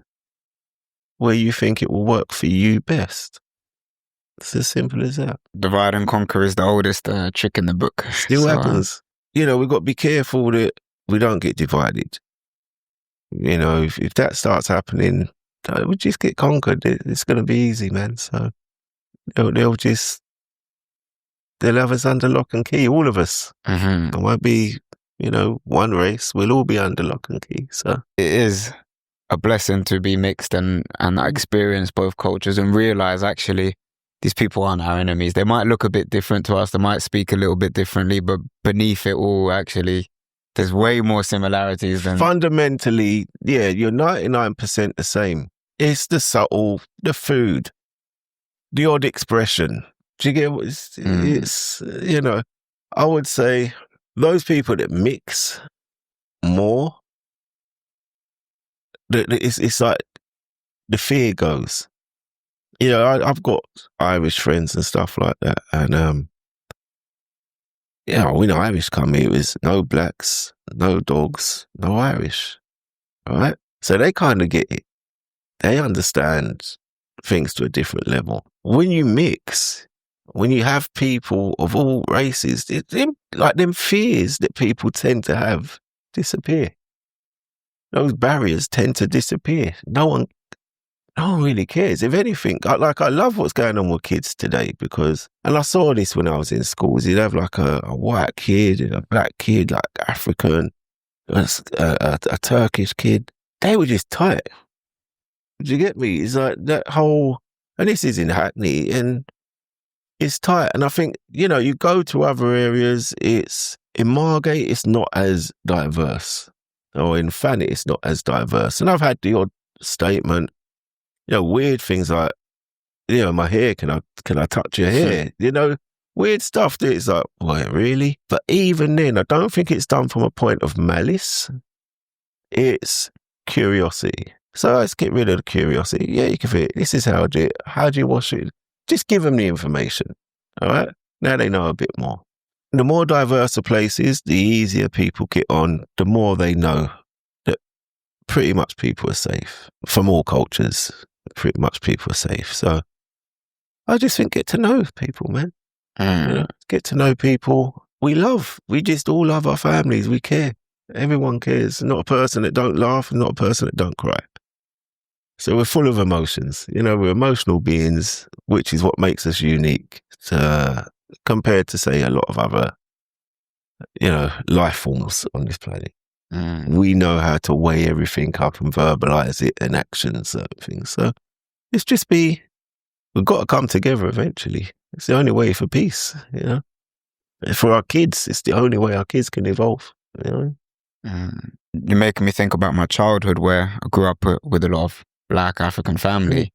where you think it will work for you best. It's as simple as that. Divide and conquer is the oldest trick in the book. Still happens. We've got to be careful that we don't get divided. If that starts happening, we just get conquered. It's going to be easy, man. So they'll have us under lock and key, all of us. It won't be, one race. We'll all be under lock and key. So it is a blessing to be mixed and experience both cultures and realize actually these people aren't our enemies. They might look a bit different to us. They might speak a little bit differently, but beneath it all, actually, there's way more similarities than... Fundamentally, yeah, you're 99% the same. It's the subtle, the food, the odd expression. Do you get what it's I would say those people that mix more, it's like the fear goes. I've got Irish friends and stuff like that. And, when Irish come here, it was no blacks, no dogs, no Irish. All right? So they kind of get it. They understand things to a different level. When you mix, when you have people of all races, them fears that people tend to have disappear. Those barriers tend to disappear. No one really cares. If anything, I love what's going on with kids today and I saw this when I was in schools. You'd have like a white kid, a black kid, like African, a Turkish kid. They were just tight. Do you get me? It's like that whole, and this is in Hackney, and it's tight. And I think, you go to other areas, in Margate, it's not as diverse. Or in Thanet, it's not as diverse. And I've had the odd statement, weird things like, my hair, can I touch your hair? Weird stuff that it's like, boy, really? But even then, I don't think it's done from a point of malice. It's curiosity. So let's get rid of the curiosity. Yeah, you can fit. This is how I do it. How do you wash it? Just give them the information. All right? Now they know a bit more. The more diverse a place is, the easier people get on, the more they know that pretty much people are safe. From all cultures, pretty much people are safe. So I just think get to know people, man. You know, get to know people. We just all love our families. We care. Everyone cares. Not a person that don't laugh, not a person that don't cry. So we're full of emotions. You know, we're emotional beings, which is what makes us unique compared to, say, a lot of other, you know, life forms on this planet. We know how to weigh everything up and verbalize it and action certain things. So we've got to come together eventually. It's the only way for peace, you know. For our kids, it's the only way our kids can evolve, you know. You're making me think about my childhood where I grew up with a lot of Black African family.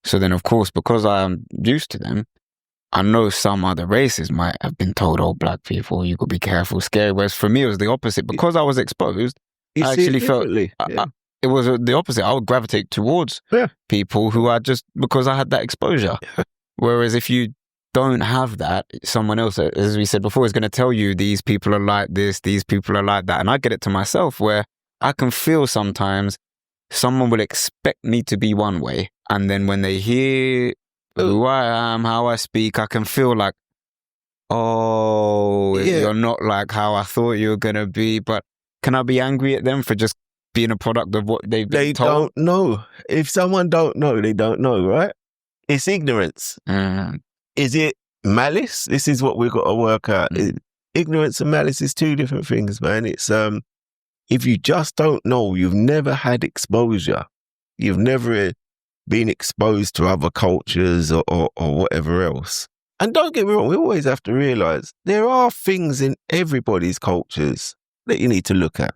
So then, of course, because I'm used to them, I know some other races might have been told, oh, Black people, you got to be careful, scary. Whereas for me, it was the opposite. Because I was exposed, I actually felt it was the opposite. I would gravitate towards people who because I had that exposure. Whereas if you don't have that, someone else, as we said before, is going to tell you these people are like this, these people are like that. And I get it to myself where I can feel sometimes someone will expect me to be one way. And then when they hear who I am, how I speak, I can feel like, you're not like how I thought you were going to be. But can I be angry at them for just being a product of what they've been told? They don't know. If someone don't know, they don't know, right? It's ignorance. Is it malice? This is what we've got to work out. Ignorance and malice is two different things, man. It's if you just don't know, you've never had exposure, you've never been exposed to other cultures or whatever else. And don't get me wrong, we always have to realize there are things in everybody's cultures that you need to look at.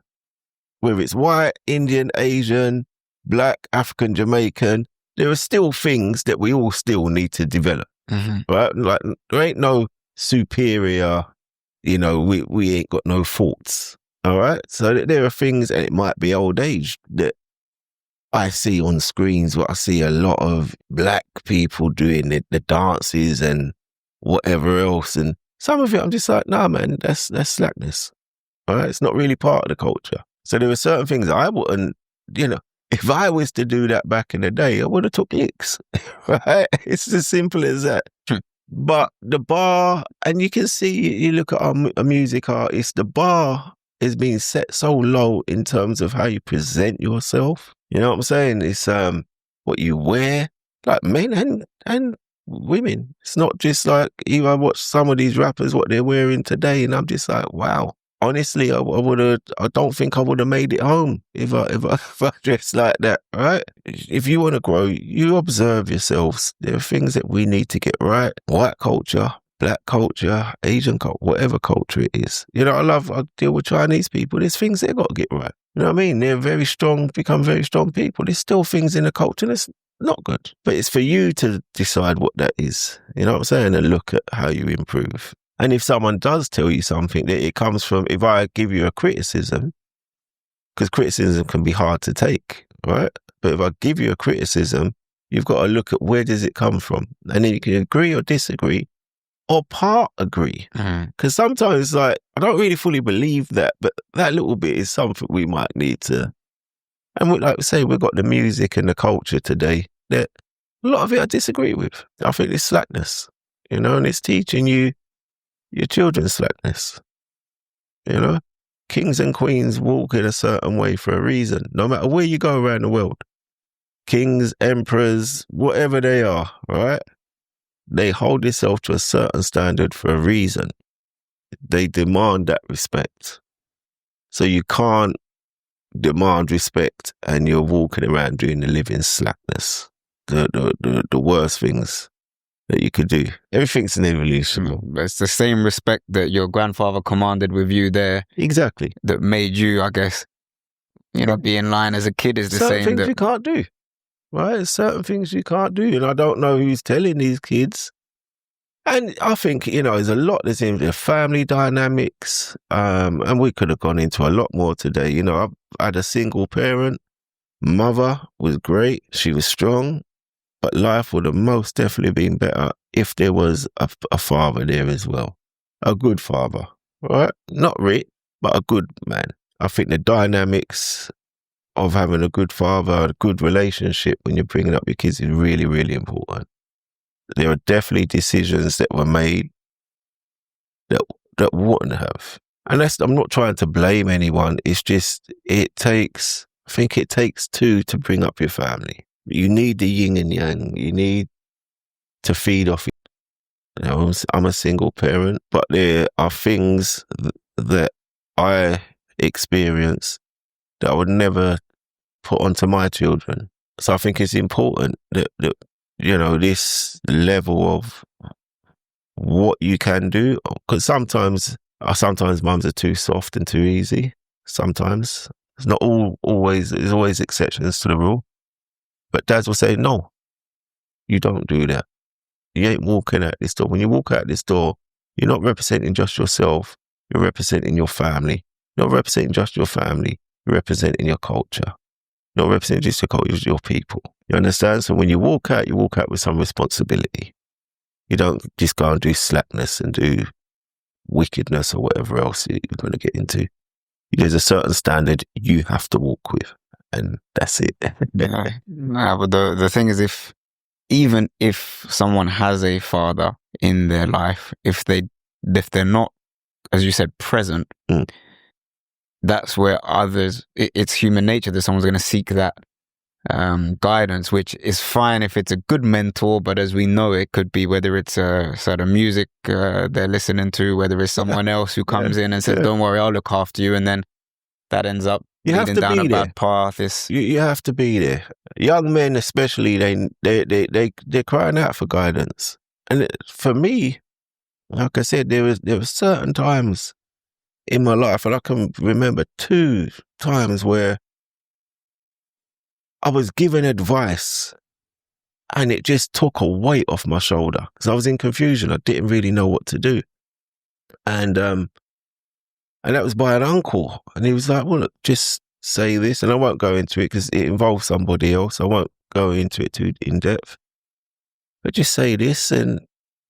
Whether it's white, Indian, Asian, Black, African, Jamaican, there are still things that we all still need to develop. Right? Like, there ain't no superior, you know, we ain't got no faults. All right? So there are things, and it might be old age, that I see on screens, what I see a lot of Black people doing the dances and whatever else. And some of it, I'm just like, nah, man, that's slackness. All right? It's not really part of the culture. So there are certain things I wouldn't, you know, if I was to do that back in the day, I would have took licks, right? It's as simple as that. But the bar, and you can see, you look at a music artist, the bar is being set so low in terms of how you present yourself. You know what I'm saying? It's what you wear, like men and women. It's not just like, I watch some of these rappers, what they're wearing today, and I'm just like, wow. Honestly, I don't think I would have made it home if I dressed like that, right? If you want to grow, you observe yourselves. There are things that we need to get right. White culture, Black culture, Asian culture, whatever culture it is. You know, I deal with Chinese people. There's things they've got to get right. You know what I mean? They're very strong, become very strong people. There's still things in the culture that's not good. But it's for you to decide what that is. You know what I'm saying? And look at how you improve. And if someone does tell you something, that it comes from, if I give you a criticism, because criticism can be hard to take, right? But if I give you a criticism, you've got to look at where does it come from? And then you can agree or disagree, or part agree. Because sometimes, like, I don't really fully believe that, but that little bit is something we might need to. And like we say, we've got the music and the culture today that a lot of it I disagree with. I think it's slackness, you know, and it's teaching you your children's slackness. You know, kings and queens walk in a certain way for a reason, no matter where you go around the world. Kings, emperors, whatever they are, right? They hold themselves to a certain standard for a reason. They demand that respect. So you can't demand respect and you're walking around doing the living slackness. The worst things that you could do. Everything's an evolution. It's the same respect that your grandfather commanded with you there. Exactly. That made you, I guess, you know, be in line as a kid is the certain same. Certain things you can't do, right? There's certain things you can't do. And I don't know who's telling these kids. And I think, you know, there's a lot that's in the family dynamics. And we could have gone into a lot more today. You know, I've had a single parent. Mother was great. She was strong. But life would have most definitely been better if there was a father there as well. A good father, right? Not rich, but a good man. I think the dynamics of having a good father, a good relationship when you're bringing up your kids is really, really important. there are definitely decisions that were made that wouldn't have. And I'm not trying to blame anyone. It's just, I think it takes two to bring up your family. You need the yin and yang. You need to feed off. You know, I'm a single parent, but there are things that I experience that I would never put onto my children. So I think it's important that you know, this level of what you can do, because sometimes mums are too soft and too easy. Sometimes it's not always. There's always exceptions to the rule, but dads will say, "No, you don't do that. You ain't walking out this door. When you walk out this door, you're not representing just yourself. You're representing your family. You're not representing just your family. You're representing your culture. You're not representing just your culture, your people. You understand? So when you walk out with some responsibility. You don't just go and do slackness and do wickedness or whatever else you're going to get into. There's a certain standard you have to walk with, and that's it. Nah, but the thing is, even if someone has a father in their life, if they're not, as you said, present, that's where it's human nature that someone's going to seek that guidance, which is fine if it's a good mentor, but as we know, it could be whether it's a sort of music they're listening to, whether it's someone else who comes in and says, "Don't worry, I'll look after you," and then that ends up leading down a bad path. You have to be there. Young men, especially, they're crying out for guidance. And for me, like I said, there were certain times in my life, and I can remember 2 times where I was given advice and it just took a weight off my shoulder because I was in confusion. I didn't really know what to do. And that was by an uncle. And he was like, "Well, look, just say this." And I won't go into it because it involves somebody else. I won't go into it too in depth. But just say this and,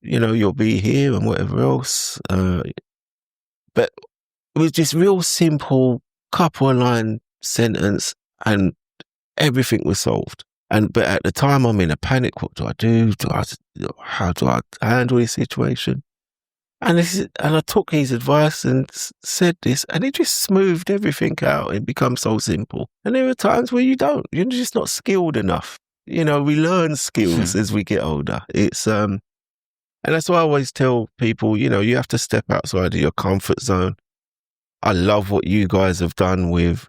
you know, you'll be here and whatever else. But it was just real simple, couple of line sentence and everything was solved. But at the time, I'm in a panic. What do I do? How do I handle this situation? And I took his advice and said this, and it just smoothed everything out. It becomes so simple. And there are times where you're just not skilled enough. You know, we learn skills as we get older. It's and that's why I always tell people, you know, you have to step outside of your comfort zone. I love what you guys have done with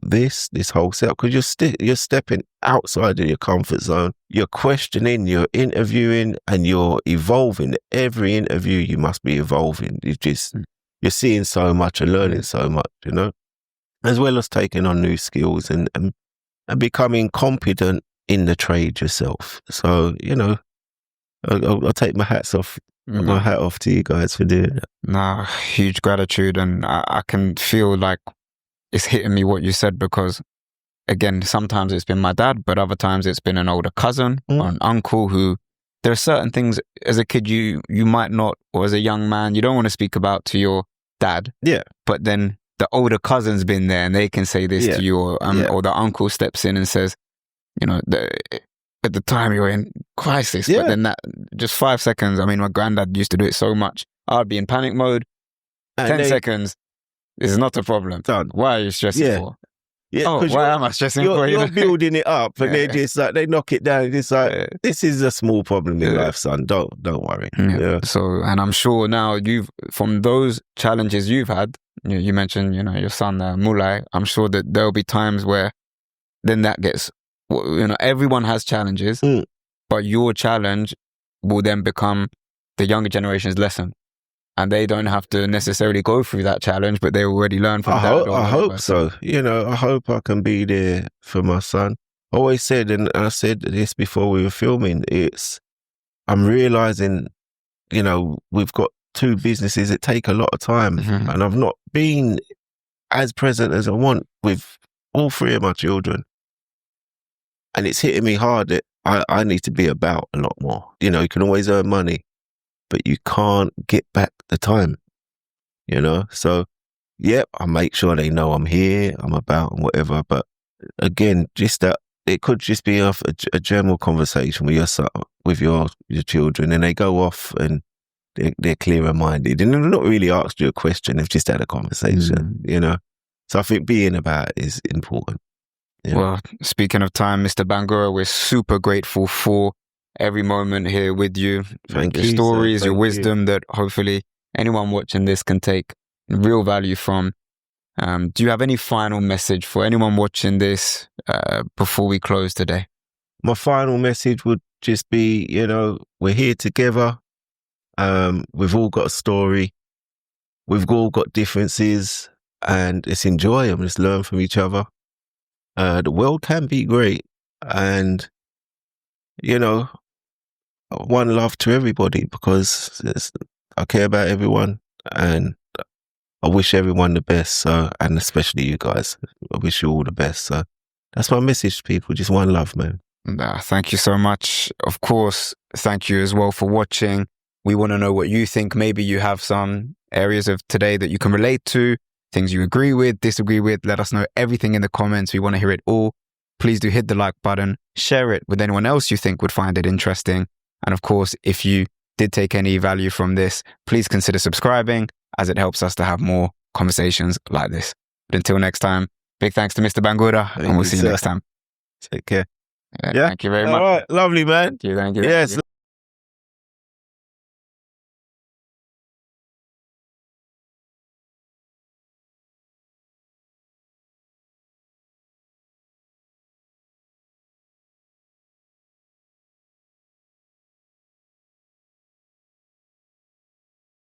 this whole setup, because you're stepping outside of your comfort zone. You're questioning, you're interviewing, and you're evolving. Every interview, you must be evolving. You're seeing so much and learning so much, you know, as well as taking on new skills and becoming competent in the trade yourself. So, you know, I'll take my hat off to you guys for doing that. Nah, huge gratitude. And I can feel like it's hitting me what you said, because again, sometimes it's been my dad, but other times it's been an older cousin or an uncle who, there are certain things as a kid you might not, or as a young man, you don't want to speak about to your dad. Yeah. But then the older cousin's been there and they can say this to you, or the uncle steps in and says, you know, at the time you're in crisis, but then that just 5 seconds. I mean, my granddad used to do it so much. I'd be in panic mode. And 10 seconds is not a problem. Done. Why are you stressing for? Yeah, why am I stressing for? You're building it up, and they're just like, they knock it down. It's like, this is a small problem in life, son. Don't worry. Yeah. So, and I'm sure now from those challenges you've had, you mentioned, you know, your son Mulai. I'm sure that there'll be times where then that gets, you know, everyone has challenges, but your challenge will then become the younger generation's lesson. And they don't have to necessarily go through that challenge, but they already learn from that. I hope so. You know, I hope I can be there for my son. I always said, and I said this before we were filming, I'm realizing, you know, we've got 2 businesses that take a lot of time, and I've not been as present as I want with all 3 of my children. And it's hitting me hard that I need to be about a lot more. You know, you can always earn money, but you can't get back the time, you know? So, I make sure they know I'm here, I'm about and whatever. But again, just that it could just be a general conversation with your son, with your children, and they go off and they're clearer minded, and they're not really asked you a question. They've just had a conversation, you know. So I think being about it is important. Yeah. Well, speaking of time, Mr. Bangura, we're super grateful for every moment here with you. Thank your you, stories, sir. your Thank wisdom that hopefully anyone watching this can take real value from. Do you have any final message for anyone watching this before we close today? My final message would just be, you know, we're here together. We've all got a story. We've all got differences, and let's enjoy them. Let's learn from each other. The world can be great, and, you know, one love to everybody, because I care about everyone, and I wish everyone the best. So, and especially you guys, I wish you all the best. So that's my message to people. Just one love, man. Thank you so much. Of course, thank you as well for watching. We want to know what you think. Maybe you have some areas of today that you can relate to, things you agree with, disagree with. Let us know everything in the comments. We want to hear it all. Please do hit the like button, share it with anyone else you think would find it interesting. And of course, if you did take any value from this, please consider subscribing, as it helps us to have more conversations like this. But until next time, big thanks to Mr. Bangura, and we'll see you next time. Take care. Thank you very much. All right, lovely, man. Thank you. Yes.